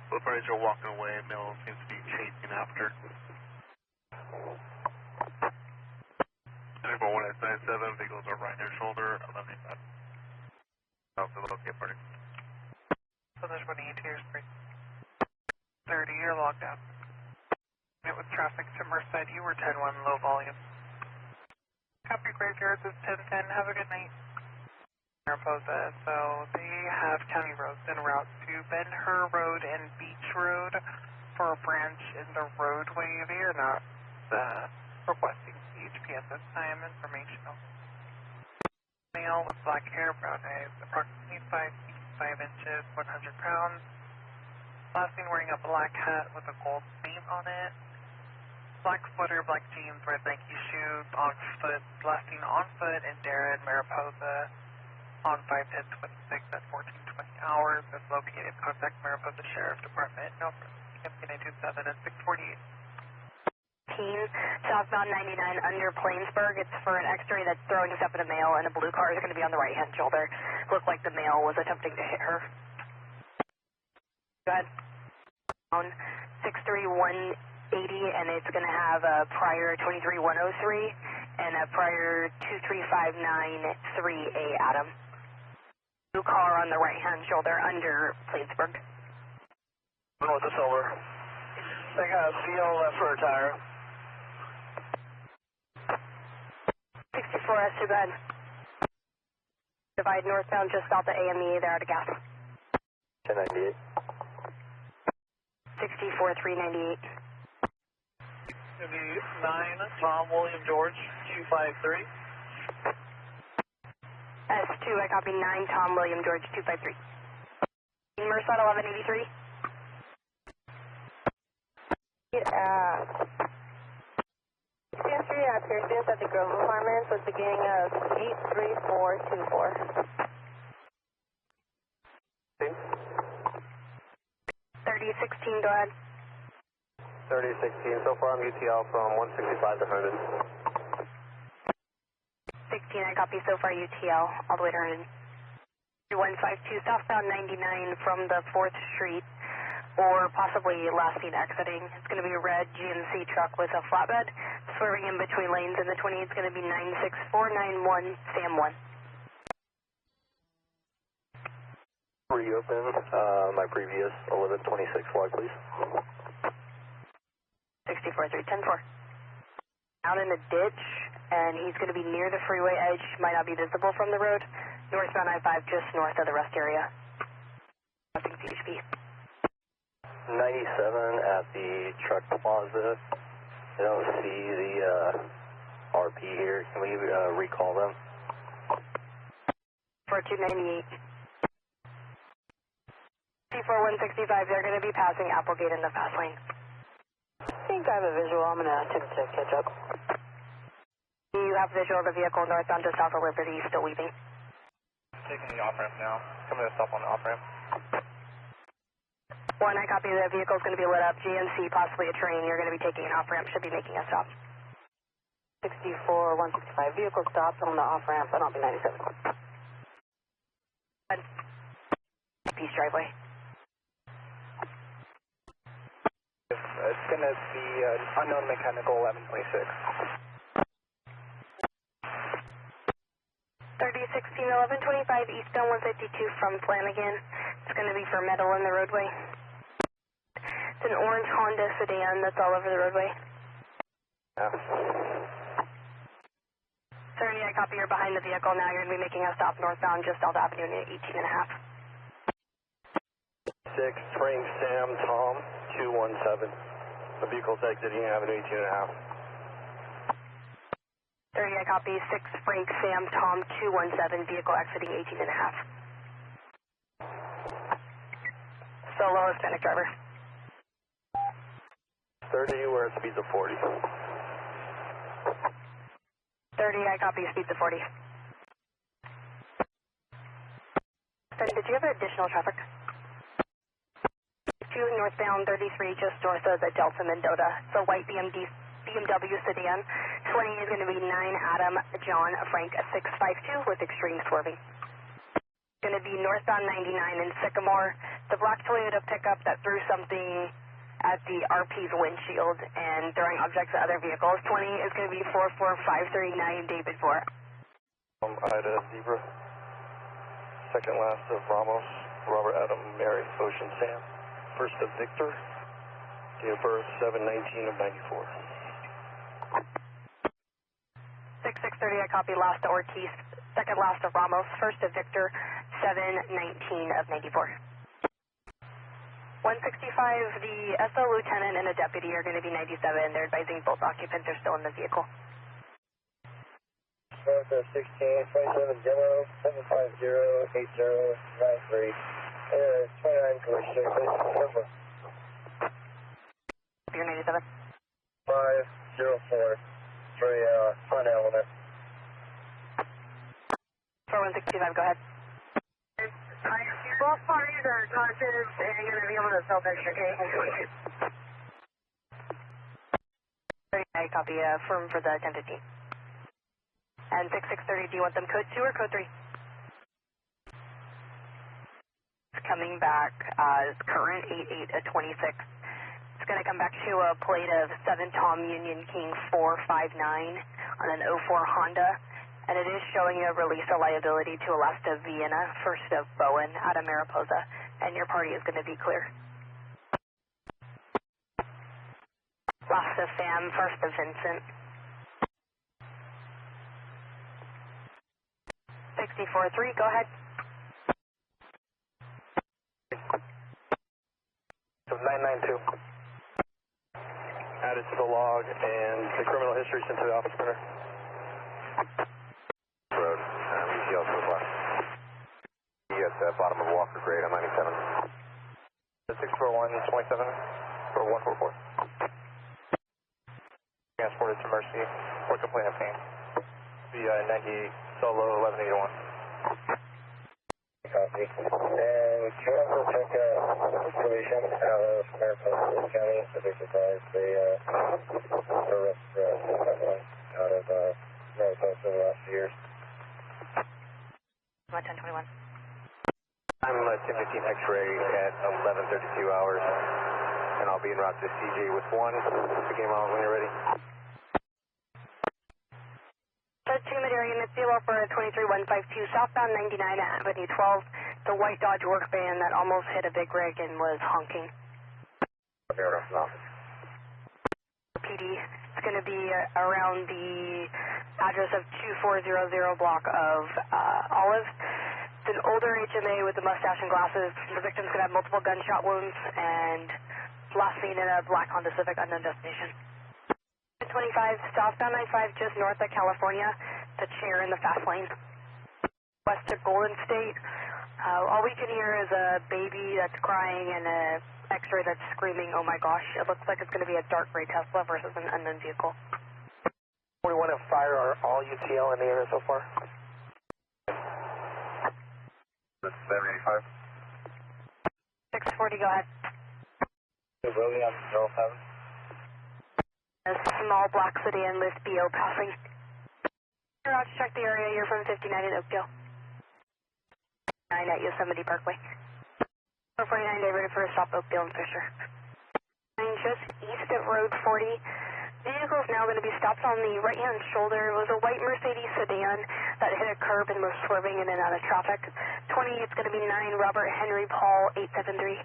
Both parties are walking away. Male seems to be chasing after. Airport 1897, vehicles are right near shoulder, 1185. South of the locate party. So there's one ETA 330, you're logged out. It was traffic to Merced, you were 10-1, low volume. Copy graveyards is 1010, have a good night. Mariposa, so they have county roads en route to Ben Hur Road and Beach Road for a branch in the roadway. They are not requesting CHP at this time, informational. Male with black hair, brown eyes, approximately 5 feet 5 inches, 100 pounds. Last seen wearing a black hat with a gold paint on it. Black sweater, black jeans, red Nike shoes, on foot, last seen on foot in Madera, Mariposa, on 5/10/26 at 14:20 hours. Is located. Contact Mariposa Sheriff Department. No, EMP927 at 648. Southbound 99 under Plainsburg. It's for an X-ray that's throwing us up at a male, and a blue car is going to be on the right-hand shoulder. Looked like the male was attempting to hit her. Go ahead. On 63180, and it's going to have a prior 23103 and a prior 23593A, Adam. Blue car on the right-hand shoulder under Plainsburg. North of Silver. They got a CO left for a tire. 64 S2, go ahead. Divide northbound just south of AME, they're out of gas. 1098. 64398. It'll be 9, Tom William George, 253. S2, I copy 9, Tom William George, 253. Merced 1183. Transfer your appearance at the Grove Apartments with beginning of 83424. 3016, go ahead. 3016, so far I'm UTL from 165 to 100. 16, I copy so far UTL, all the way to 100. 152, southbound 99 from the 4th Street, or possibly last seen exiting. It's going to be a red GMC truck with a flatbed, swerving in between lanes in the 20. It's going to be 96491, Sam 1. Reopen my previous 1126 flag, please. 64310-4. Out in the ditch, and he's going to be near the freeway edge, might not be visible from the road. Northbound I-5, just north of the rest area. Nothing CHP. 97 at the truck plaza. I don't see the RP here. Can we recall them? 4298. C4165, they're going to be passing Applegate in the fast lane. I think I have a visual. I'm going to attempt to catch up. You have visual of the vehicle northbound just off of Liberty, still weaving. Taking the off-ramp now. Coming to stop on the off-ramp. 1, I copy the vehicle's going to be lit up. GMC, possibly a train. You're going to be taking an off-ramp. Should be making a stop. 64165, vehicle stopped on the off-ramp at LP97. Peace driveway. It's going to be unknown mechanical 1126. 3016-1125, eastbound 152 from Flanagan. It's going to be for metal in the roadway. It's an orange Honda sedan that's all over the roadway. Yeah. 30, I copy you're behind the vehicle. Now you're going to be making a stop northbound just off Avenue 18.5. 6, Frank Sam Tom 217. The vehicle's exiting Avenue 18.5. 30, I copy 6, Frank Sam Tom 217, vehicle exiting 18.5. Solo Hispanic driver. 30, we're at speeds of 40. 30, I copy speeds of 40. Then did you have additional traffic? 2 northbound 33 just north of the Delta Mendota. It's a white BMW sedan. 20 is going to be 9 Adam John Frank 652 with extreme swerving. Going to be northbound 99 in Sycamore. The black Toyota pickup that threw something at the RP's windshield and throwing objects at other vehicles. 20 is going to be 44539 David 4. Ida Zebra. Second last of Ramos, Robert Adam, Mary, Ocean Sam. First of Victor. Date of birth 7/19 of 94. 6630, I copy last of Ortiz. Second last of Ramos, first of Victor, 7/19 of 94. 165, the SO lieutenant and a deputy are going to be 97. They're advising both occupants are still in the vehicle. 16, 27 Demo, 750 8093. 29 Commissioner, Silver. You're 97. 504, front element. 4165, go ahead. Both parties are conscious and you're going to be able to self-extricate. I copy firm for the 1015. And 6630, do you want them code 2 or code 3? It's coming back current 8826. It's going to come back to a plate of 7 Tom Union King 459 on an 04 Honda. And it is showing a release of liability to Alaska Vienna, first of Bowen out of Mariposa, and your party is going to be clear. Last of Sam, first of Vincent. 64-3, go ahead. So 992. Added to the log and the criminal history sent to the office printer. Road, ETL so far. You at the bottom of Walker Grade on 97. 64127 for 144. Transported to Merced for complaint obtained. Via 98 Solo 1181. Copy. And can you also check information out of Mariposa County so they surprised the arrest out of Mariposa the last few years? 1021. I'm 1015 X-ray at 11:32 hours, and I'll be en route to CJ with 1. Begin when you're ready. 2 Madera unit, zero for 23152, southbound 99 at Avenue 12. The white Dodge work van that almost hit a big rig and was honking. PD, it's going to be around the address of 2400 block of Olive. It's an older HMA with a mustache and glasses. The victim's going to have multiple gunshot wounds and last seen in a black Honda Civic, unknown destination. 25, southbound 95, just north of California, the chair in the fast lane. West of Golden State. All we can hear is a baby that's crying and an X-ray that's screaming, oh my gosh. It looks like it's going to be a dark gray Tesla versus an unknown vehicle. 41 at fire, are all UTL in the area so far? This is 785. 640, go ahead. Really on 07? A small black sedan with BO passing. You're out to check the area. You're from 59 in Oakdale. 9 at Yosemite Parkway. 449 diverted for a stop Oakdale and Fisher. 9 just east of Road 40. Vehicle is now going to be stopped on the right-hand shoulder. It was a white Mercedes sedan that hit a curb and was swerving in and out of traffic. 20, it's going to be 9 Robert Henry Paul 873.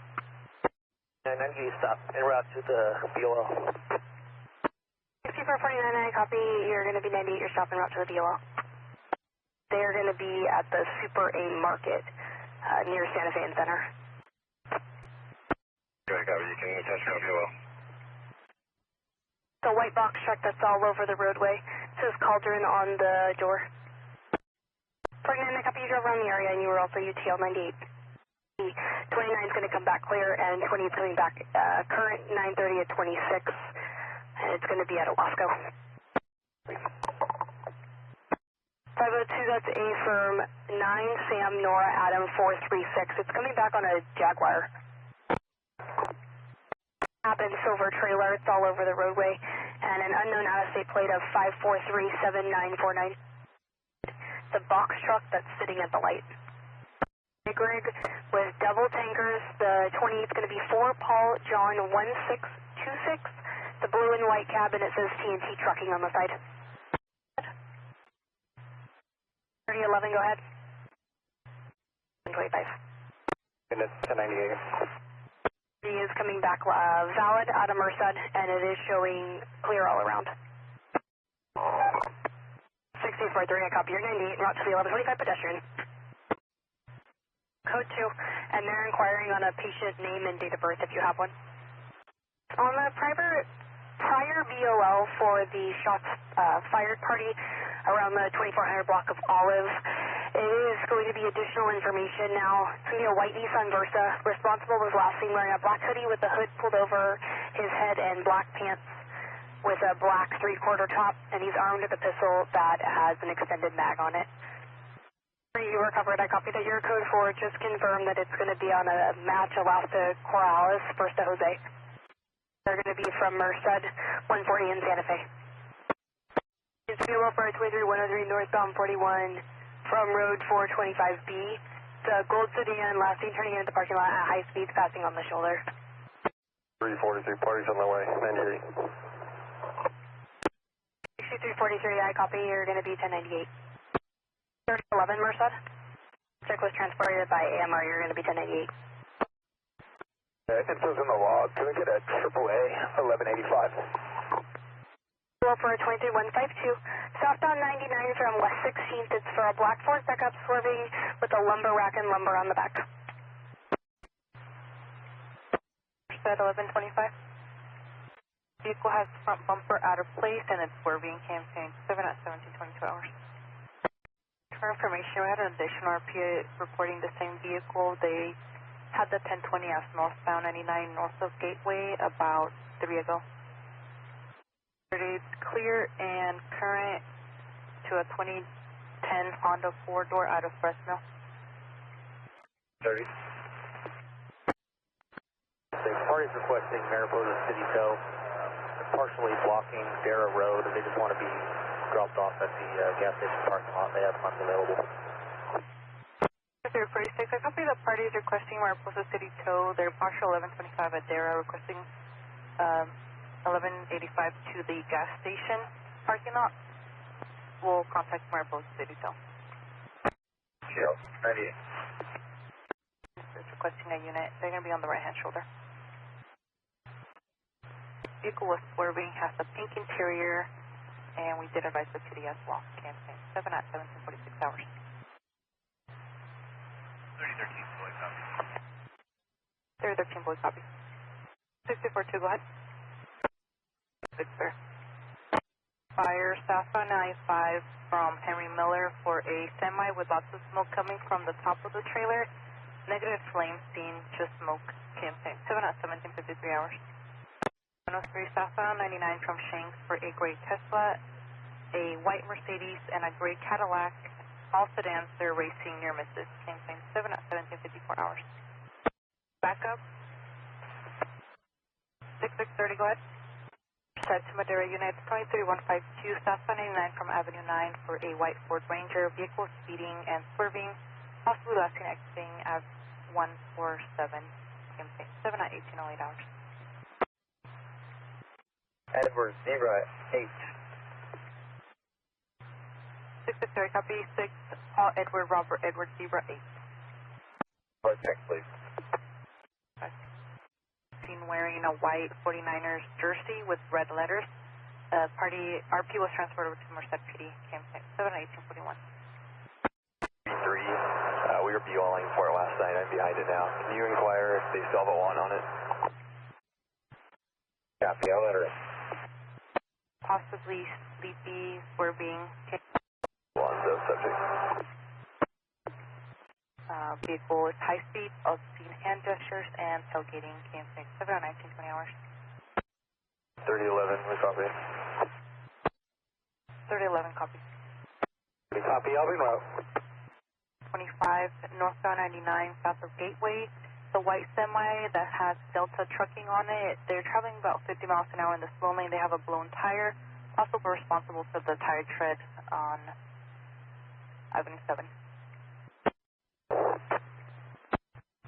990 stop en route to the BOL. 6449, I copy. You're going to be 98. You're stopping route to the BOL. They're going to be at the Super A Market near Santa Fe and Center. Good, copy. You can attach to BOL. The white box truck that's all over the roadway. It says Cauldron on the door. 49, I copy. You drove around the area and you were also UTL 98. 29 is going to come back clear and 20 is coming back current 930 at 26. And it's going to be at Owasco. 502, that's A firm 9 Sam Nora Adam 436. It's coming back on a Jaguar. Happened silver trailer. It's all over the roadway. and an unknown out-of-state plate of 5437949. The box truck that's sitting at the light. Big rig with double tankers. The 28 is going to be 4 Paul John 1626. The blue and white cabin, it says TNT Trucking on the side. 3011, go ahead. 125. And it's 1098. He is coming back valid out of Merced, and it is showing clear all around. 1643, I copy your 98, route to the 1125 pedestrian. Code 2, and they're inquiring on a patient name and date of birth if you have one. On the prior VOL for the shots fired party around the 2400 block of Olive, it is going to be additional information now. It's going to be a white Nissan Versa. Responsible was last seen wearing a black hoodie with the hood pulled over his head and black pants with a black 3/4 top, and he's armed with a pistol that has an extended mag on it. You were covered. I copied that your code 4. Just confirm that it's going to be on a match Alaska Corrales, first to Jose. They're going to be from Merced, 140 in Santa Fe. It's fuel for 23103 northbound 41 from road 425B. The gold sedan, last seen turning into the parking lot at high speeds, passing on the shoulder. 343, parties on the way, 98. 6343, I copy. You're going to be 1098. 3011 Merced. Check was transported by Amador. You're going to be 1098. It says in the log, can we get a AAA 1185? Well, for 23152, southbound 99 from West 16th. It's for a black Ford pickup swerving with a lumber rack and lumber on the back. Merced 1125. Vehicle has front bumper out of place and it's swerving. Campaign 7 at 1722 hours. For information, we had an additional RPA reporting the same vehicle. They had the 1020 as northbound 99 north of Gateway about 3 ago. It's clear and current to a 2010 Honda 4-door out of Fresno. 30. The party's requesting Mariposa City Tow. They're partially blocking Madera Road, and they just want to be dropped off at the gas station parking lot. They have funds available. 346, I copy the party is requesting Mariposa City Tow. They're partial 1125 at Madera, requesting 1185 to the gas station parking lot. We'll contact Mariposa City Tow. Sure, 98. It's requesting a unit. They're going to be on the right-hand shoulder. Vehicle was swerving, has a pink interior, and we did advise the city as well. Campaign 7 at 1746 hours. 3013, Boy copy. 3013, Boy copy. 6042, go ahead. 6, sir. Fire southbound 95 from Henry Miller for a semi with lots of smoke coming from the top of the trailer. Negative flame seen, just smoke. Campaign 7 at 1753 hours. 103 southbound 99 from Shanks for a gray Tesla, a white Mercedes, and a gray Cadillac. All sedans, they're racing near Merced. Campaign 7 at 1754 hours. Backup. 6630, go ahead. Set to Madera Unit 23152 southbound 99 from Avenue 9 for a white Ford Ranger. Vehicle speeding and swerving. Possibly last seen exiting at 147. Campaign 7 at 1808 hours. Edward, Zebra 8. 663, copy 6, Paul Edward, Robert Edward, Zebra 8. Check, please. Okay. Seen wearing a white 49ers jersey with red letters. Party RP was transferred over to Merced PD, campaign 7 at 1841. 3, we were BOing for it last night. I'm behind it now. Can you inquire if they still have a 1 on it? Copy, I'll let her in. Possibly sleepy, swerving. Alonzo, subject. Vehicle is high speed, obscene hand gestures, and tailgating. Campaign 7 at 1920 hours. 3011, we copy. 3011, copy. We copy, I'll be low. 25, northbound 99, south of Gateway. the white semi that has Delta trucking on it. They're traveling about 50 miles an hour in the slow lane. They have a blown tire. Also responsible for the tire tread on Avenue 7.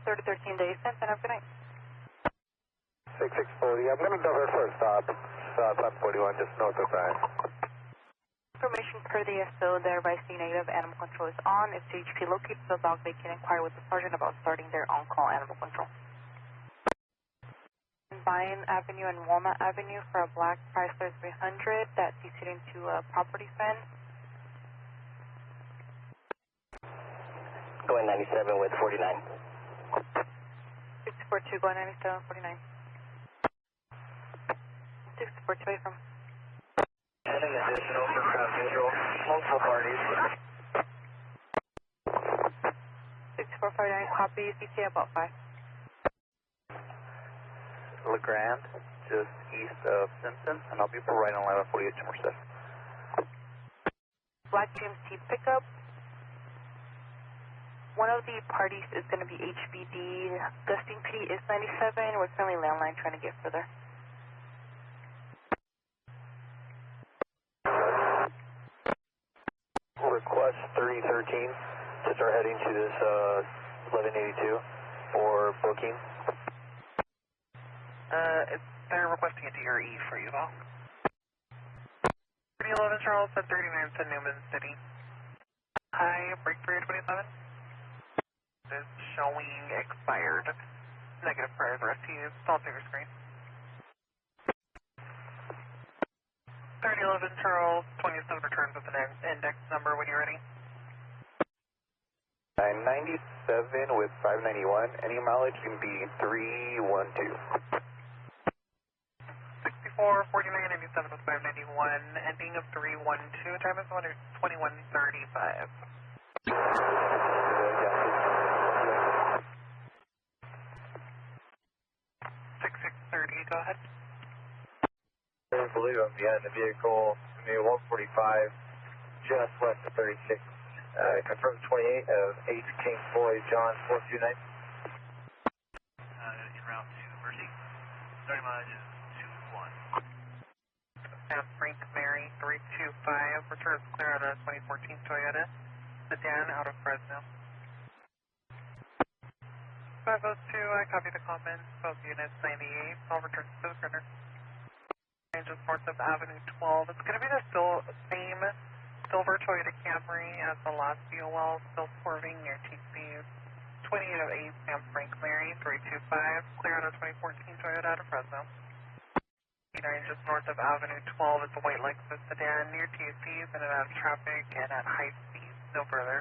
3013 days since, and have a good night. 6640, I'm going to double for a stop. Stop on 41, just north of that. Information per the SO, thereby C negative, animal control is on. If CHP locates the dog, they can inquire with the sergeant about starting their on-call animal control. Vine Avenue and Walnut Avenue for a black Chrysler 300 that's exiting to a property fence. Going 97 with 49. 642 going 97, 49. 642 away from. Adding additional for crowd control, multiple parties. 6459, copy, CTA about 5. LeGrand, just east of Simpson, and I'll be for right on 1148 to Merced. Black GMC pickup. One of the parties is going to be HBD. Gusting P is 97. We're currently landline trying to get further. Request 313 to start heading to this 1182 for booking. They're requesting a DRE for you all. 311 Charles at 39 to Newman City. Hi, break period 27. Is showing expired. Negative prior to rest. It's all to your screen. 3011 Charles, 27 returns with an index number when you're ready. 97 with 591. Any mileage can be 312. 64, 49, 97 with 591. Ending of 312. Time is 21:35. 6630, go ahead. I believe I'm behind the vehicle, maybe 145, just west of 36. Confirmed 28 of 8 King Floyd, John 429. En route to Merced. Starting mileage is 21. Sam Frank Mary 325, returns clear out of 2014 Toyota sedan out of Fresno. 502, I copy the comments, both units 98, all returns to the printer. Range is north of Avenue 12. It's going to be the same silver Toyota Camry as the last VOL, still swerving near TC's. 28 of 8, Sam Frank Mary 325, clear out of 2014 Toyota out of Fresno. Range is north of Avenue 12. It's a white Lexus sedan near TC's, in and out of traffic and at high speeds, no further.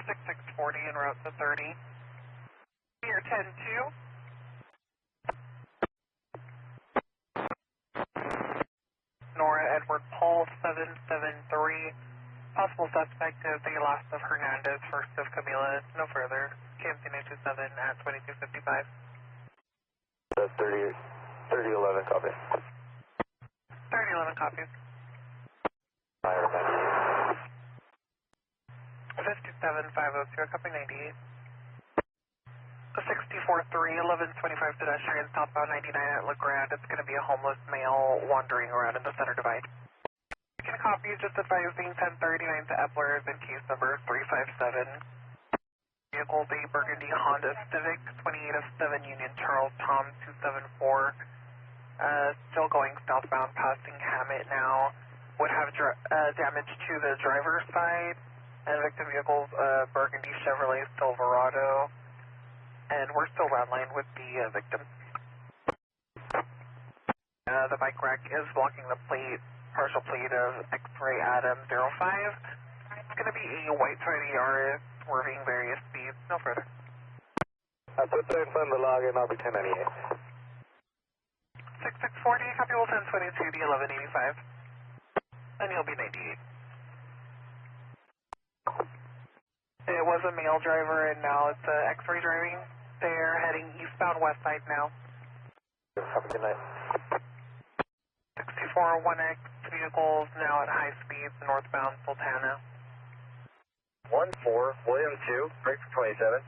6640 en route to 30. Here 10-2. Nora Edward Paul 773. Possible suspect of the last of Hernandez, first of Camila, no further. KMC 927 at 2255. 3011 copy. 3011 copies. 57502, copy 98. 64-3, 1125 pedestrian, southbound 99 at LeGrand. It's going to be a homeless male wandering around in the center divide. You can copy, just advising 1039 to Epler is in case number 357. Vehicle a burgundy Honda Civic, 28 of 7 Union Charles Tom 274. Still going southbound, passing Hammett now. Would have damage to the driver's side. And victim vehicle's burgundy Chevrolet Silverado. And we're still round line with the victim. The bike rack is blocking the plate, partial plate of X-Ray Adam 05. It's going to be a white Toyota Yaris, swerving various speeds, no further. I put that in the log and I'll be 1098. 6640, copy will 1022, the 1185. And you'll be 98. It was a male driver and now it's X-Ray driving. They're heading eastbound west side now. Have a good night. 64 1X vehicles now at high speeds northbound Sultana. William 2, break for 27.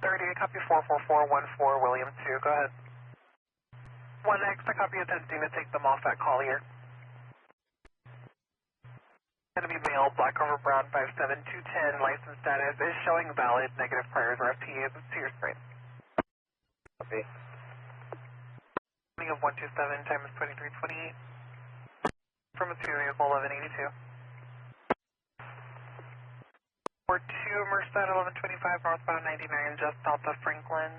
30, copy 44414, William 2, go ahead. 1X, I copy attempting to take them off at Collier. Going to be male, black over brown, 57210, license status is showing valid, negative priors or FTA, to your screen. Copy. Of 127, time is 2328. From a 2 vehicle, 1182. 42, Merced, 1125, northbound 99, just south of Franklin.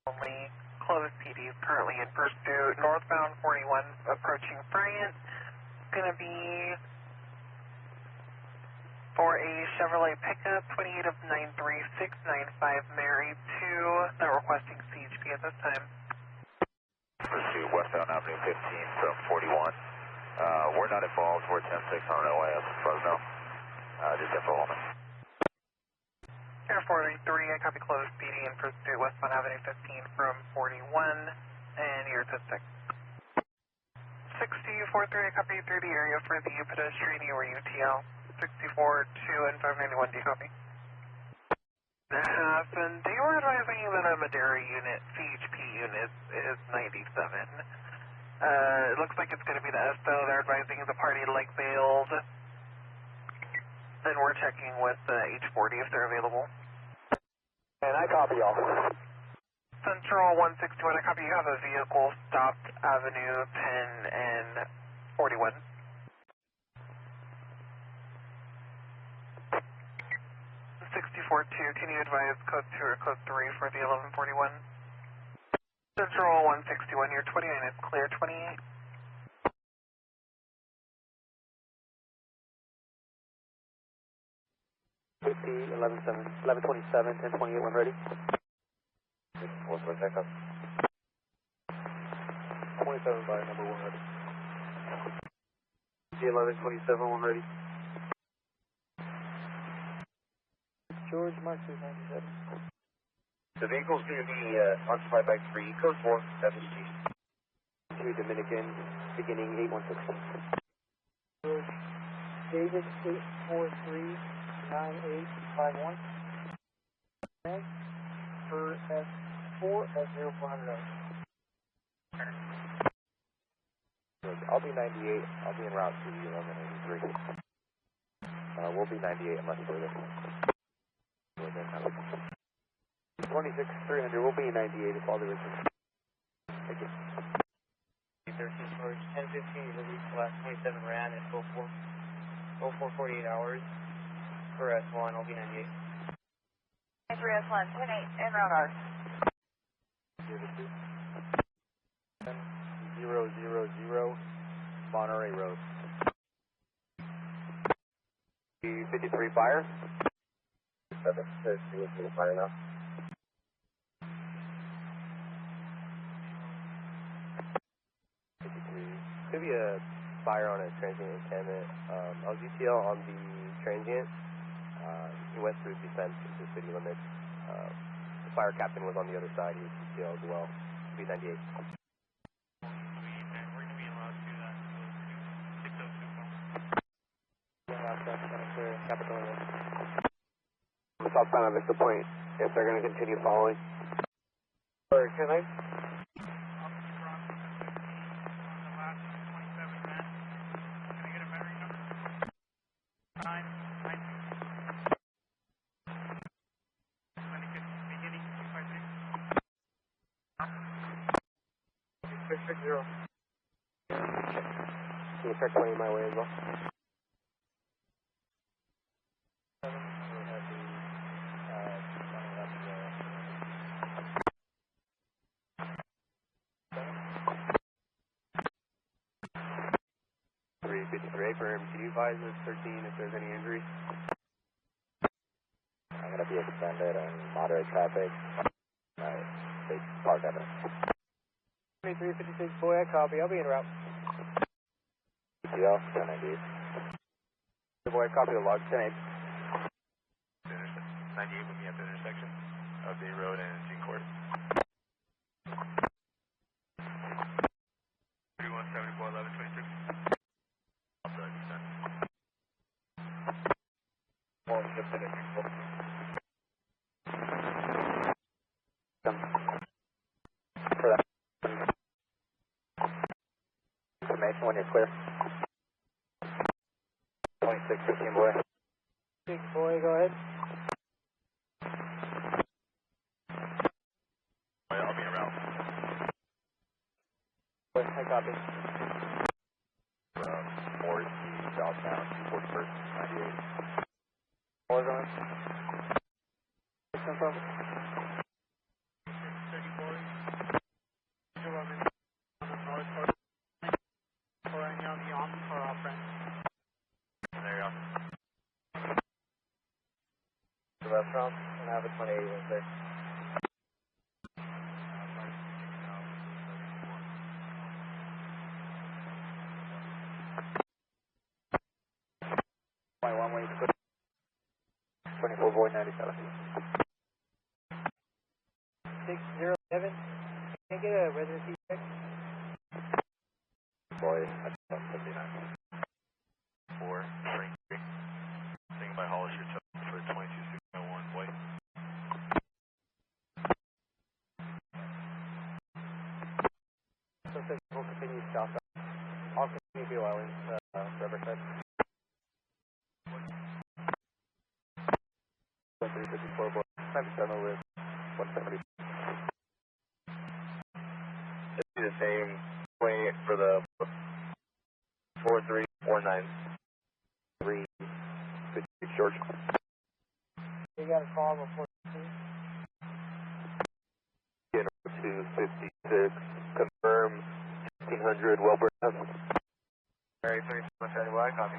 Only closed PDs currently in pursuit. Northbound 41, approaching Bryant. Going to be for a Chevrolet pickup, 28 of 93695, Mary 2, not requesting CHP at this time. Pursuit westbound Avenue 15 from 41. We're not involved. We're 10-6 on our way up to Fresno. Just info only. Air 43, I copy closed PD in pursuit westbound Avenue 15 from 41, and you're 10-6. 6043, I copy through the area for the pedestrian or UTL. 64, 2, and 591, do you copy? And they were advising that a Madera unit, CHP unit, is 97. It looks like it's going to be the ESTO. They're advising the party Lake Bailed. Then we're checking with H40 if they're available. And I copy y'all. Central 161, I copy you have a vehicle stopped Avenue 10 and 41. 64-2, can you advise code 2 or code 3 for the 1141? Central 161, your 29 is clear, 28. $50, 1127, 1028, when ready. 4 for checkup. 27 by number 1 ready. 1127, 1 ready. George, Mark 297. The vehicle's going to be occupied by 3, code 4, FSG. 2 Dominican, beginning 816. George, David 8439851. Okay. For S4 at 0400. I'll be 98. I'll be en route to 1183. We'll be 98 unless further. 26-300, we'll be 98 if all the reasons. Thank you. 13 George, 1015 is released the last 27 ran at 0448 hours. For S1, I'll be 98. 3 S1, 10-8, en route R. 000, Monterey Road. 53 fire. 7, fire now. Could be a fire on a transient encampment. I was UTL on the transient. He went through defense into city limits. The fire captain was on the other side. He was UTL as well. Be 98. Southbound at Vista Point, if they're going to continue following. Or can I? Can you start 20 my way as well? For MTU visors, 13 if there's any injury. I'm going to be extended and moderate traffic. They park at us. 2356 boy, I copy. I'll be en route. ETL, 1098. Boy, I copy the log, 10-8. 98 with me at the intersection of Bay Road and G Court. 3174 1126. For that information when you're clear. 2615 boy. 6 boy, go ahead. I'll be around. I copy. 40 southbound, 41st, 98. More going. Confirm. 34. Still on the north or any on the on or off ramp. There you go. The restaurant and have a 28 in there. One way to put 24 boy 97. 607. Can I get a residency check? Boy, that's 59. 4, Frank, thing by Hollister for 22601, boy. So we'll continue southbound. I'll continue to Islands, Riverside. 354 boy. 97 with 170. It's the same way for the 4349. 3 George. You got a call before 256, confirm 1600, Wellbrook. Mary 371, copy.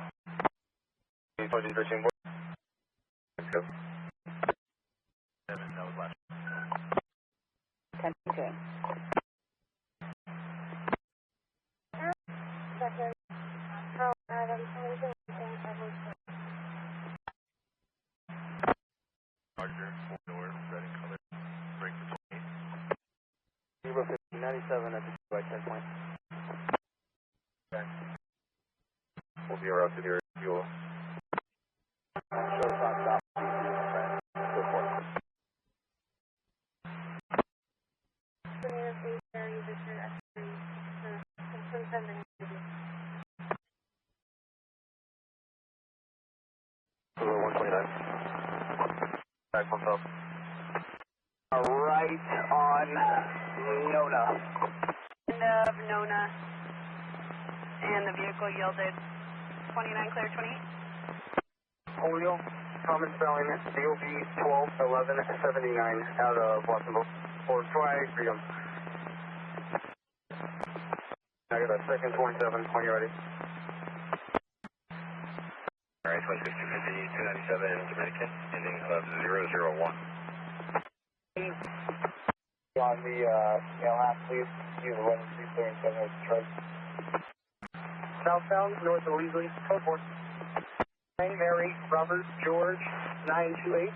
2013 board. Let's go. 7, that was last. 10 okay. Larger, 4-door, red in color, break for 28. Zero 97 at the by 10 point. Okay. We'll be around to your fuel. Show stop, stop. Go for it. Silver 129. Back on top. Right on Nona. End of Nona. And the vehicle yielded 29 clear 28. Julio, common spelling, DOB 121179 out of Watsonville. For try freedom. I got a second 27 when you're ready. Alright, 2650, 297 Dominican, ending of 001. On the last please, use 11337 as the trust. Southbound, north of Leasley, code 4. Mary, Robert, George, 928,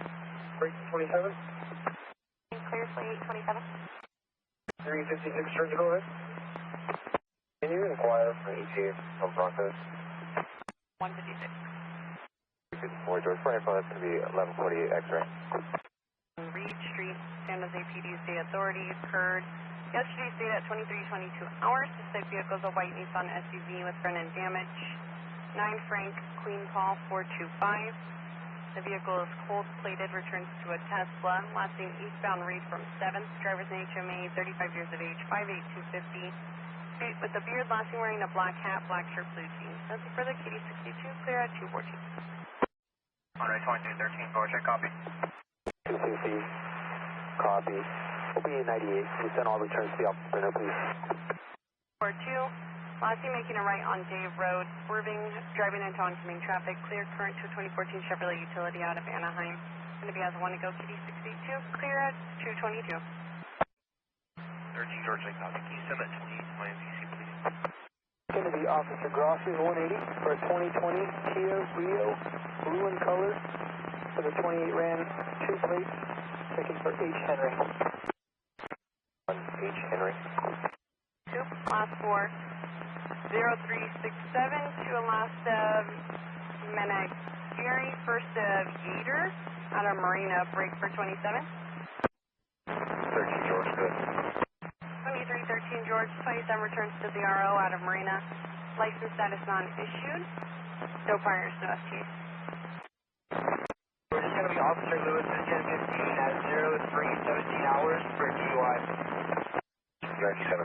break 27. Clear for 827. 356, turn to go ahead. Can you inquire for ETA from Broncos? 156. 54, George, for info, that's going to be 1148 X-ray. Reed Street, San Jose PD State Authority occurred yesterday state at 23:22 hours. Suspect vehicle is a white Nissan SUV with front end damage. 9 Frank, Queen Call 425. The vehicle is cold plated, returns to a Tesla. Last name eastbound Reed from 7th. Driver's name HMA, 35 years of age, 58250. With a beard, last name wearing a black hat, black shirt, blue jeans. That's for the KD62, clear at 214. Alright, 2213, go check copy. 250, copy. We'll be 98. We send all returns to the office center, please. 42, last name making a right on Dave Road, swerving, driving into oncoming traffic, clear current to 2014 Chevrolet Utility out of Anaheim. Going to be as a 1 to go, KD62, clear at 222. 13 George Lake, copy. Can you send that 28 to my MVC, please? Going to be Officer Grossi 180 for a 2020 Kia Rio, blue in color, for the 28 ran 2 plates, checking for H. Henry. 1 H. Henry. 2, last 4, 0367 to Alaska, Meneg Gary, first of Yater, out of Marina, break for 27. 13 George, good. 2313 George, 27 returns to the RO out of Marina. License status non-issued. No priors, no FTs. We're just going to be Officer Lewis at 10:15 at 03:17 hours for DUI. 97.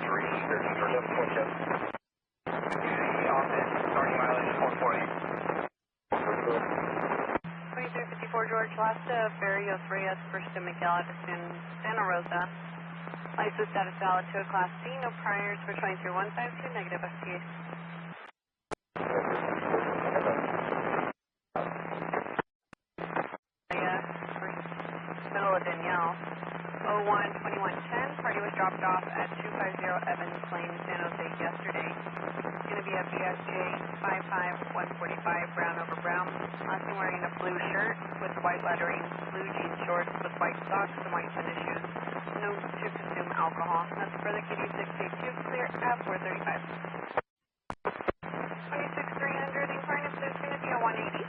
313 George, 727. Office, starting mileage 440. 2354 George, last of Barrios Reyes, first of Miguel Edison, Santa Rosa. License status valid to a Class C, no priors for 23152, negative FTs. Middle of Danielle. 012110, party was dropped off at 250 Evans Lane, San Jose yesterday. It's going to be a BSJ 55145, brown over brown. Last time wearing a blue shirt with white lettering, blue jean shorts with white socks and white tennis shoes. No to consume alcohol. That's for the kitty 682, clear at 435. 26300, inquiring if there's going to be a 180.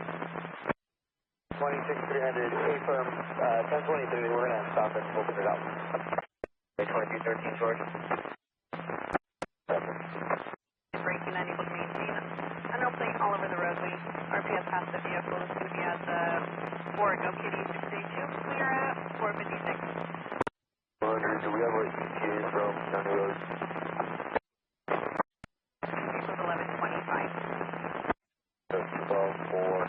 26300, affirm, 1023, we're going to stop and open it up. 2213 George. Braking, unable to maintain a no plate all over the roadway. RPS past the vehicle is going to be at the Go Kitty 682, clear at 456. Do we have ETAs from County Road? Equals 1125. 12-4,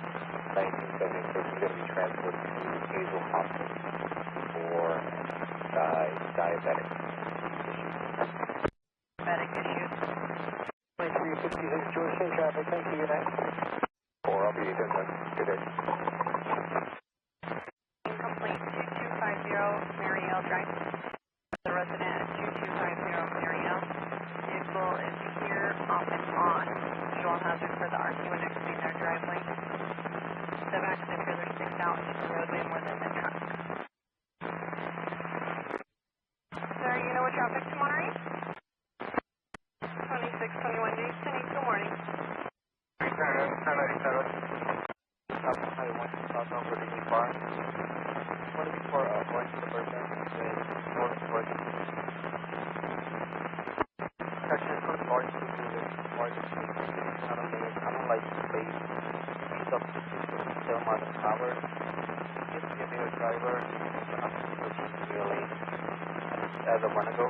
1976, we're going to be transferred to Hazel Hospital for diabetic issues. 2356 George, same traffic, thank you, good night. 4, I'll be good day. Incomplete 2250 Mariel Drive. The resident at 2250 Mariel. Vehicle is here, off and on. Visual hazard for the RQ when exiting their driveway. The accident trailer sticks out into the roadway more than the truck. Sir, you know what traffic to Monterey? 2621 Jason, good morning. 1097. South Highway 1, southbound for Disney Bar. 24 going to the person with north towards section from north to the north. I don't like the space. Speed up to 7 miles an hour. Give me a better driver. I'm pushing really as I want to go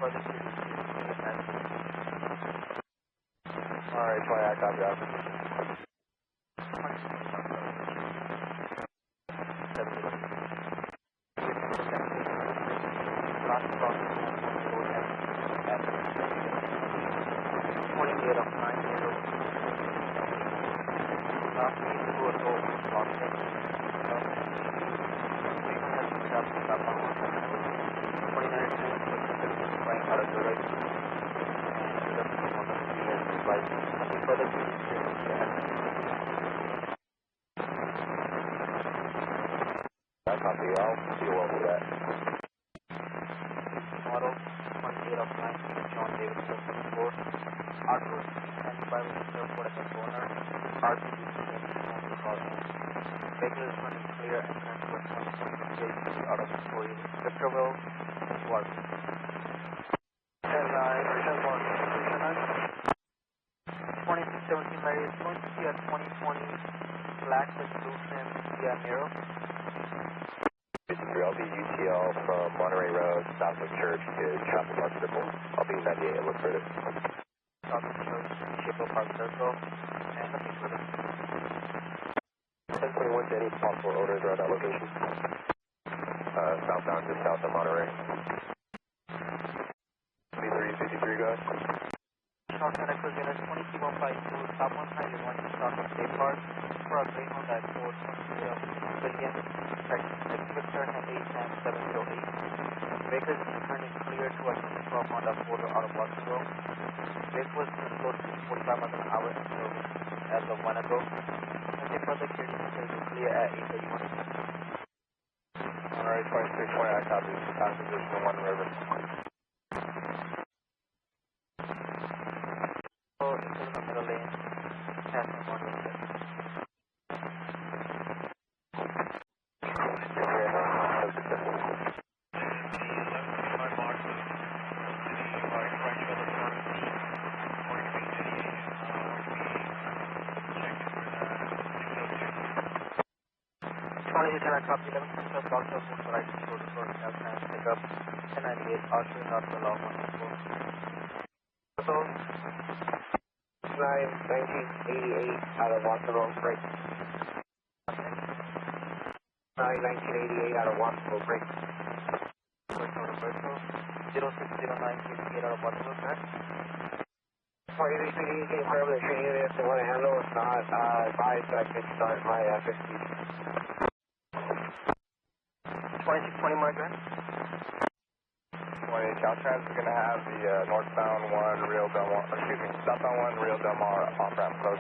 for the city. Alright, try I got that. Southbound just south of Monterey. 2353, go ahead. Stockton, Cruz, unit 22152, stop on Highway 1 to Stockton State Park for a Greyhound at 420 billion, section 6 Victor Henry 10708. Vehicles turning clear to a 2012 Honda Ford out of Watsonville. Vehicle was close to 45 miles an hour as of 1 ago. Okay, further security details are clear at 831. Alright, 2620, I copy. Time position 1 River. Into the middle lane, passing 1 River. Lieutenant, copy 11 South Delta, move to right shoulder for Caltrans, pick up 1098, Archer, North Below, 114. So, 1988 out of Watsonville, break. 1988 out of Watsonville, break. Roberto, 060988 out of Watsonville, correct? 43PD, confirm the training unit if they want to handle. If not, advise that I can start my 50. 2620 Margaret. 20 Caltrans is going to have the northbound 1 Real Del Mar, excuse me, southbound 1 Real Del Mar off ramp close.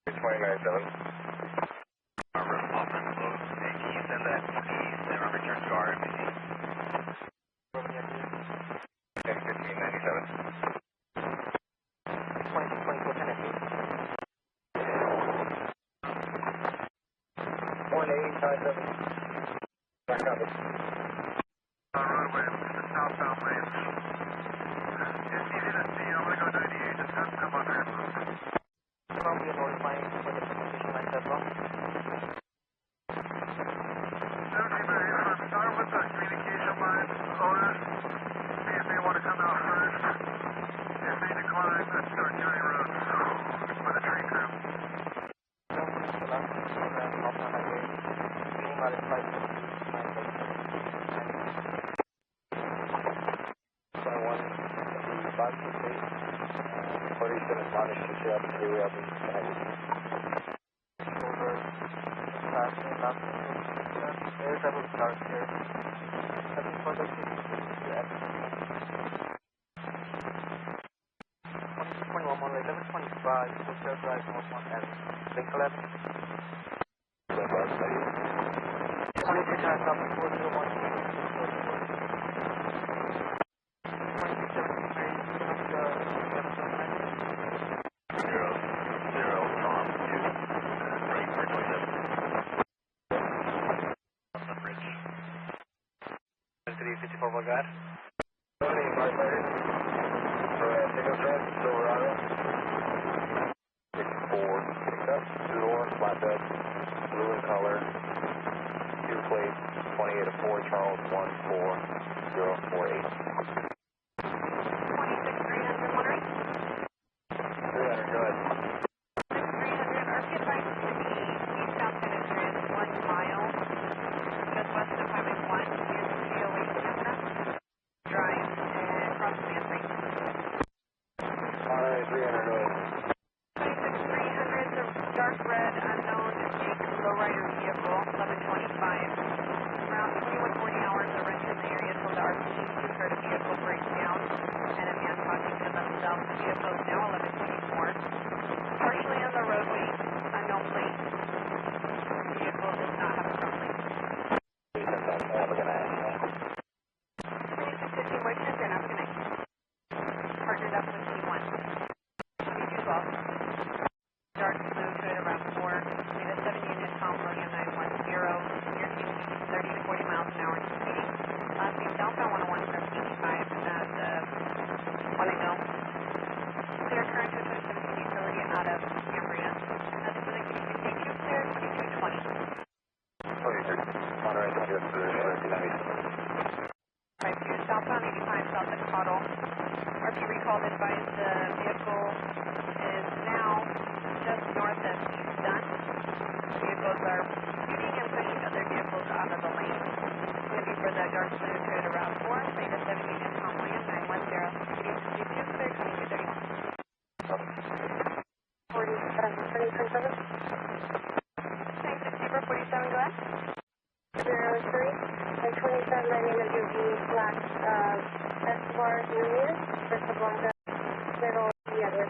2097. Off ramp close. And can you send that east and return to our MPC? 1597. 2624 Tennessee. 1857. Back up. Roadway, the southbound lanes. It's easy to see. I'm going to go 98. Just have to come on there. We are notifying for the communication lines as well. Okay, very good. Start with the communication line owner. See if they want to come out first. If they decline, let's start county roads with a train crew. Union, First of Blanca, middle, the other.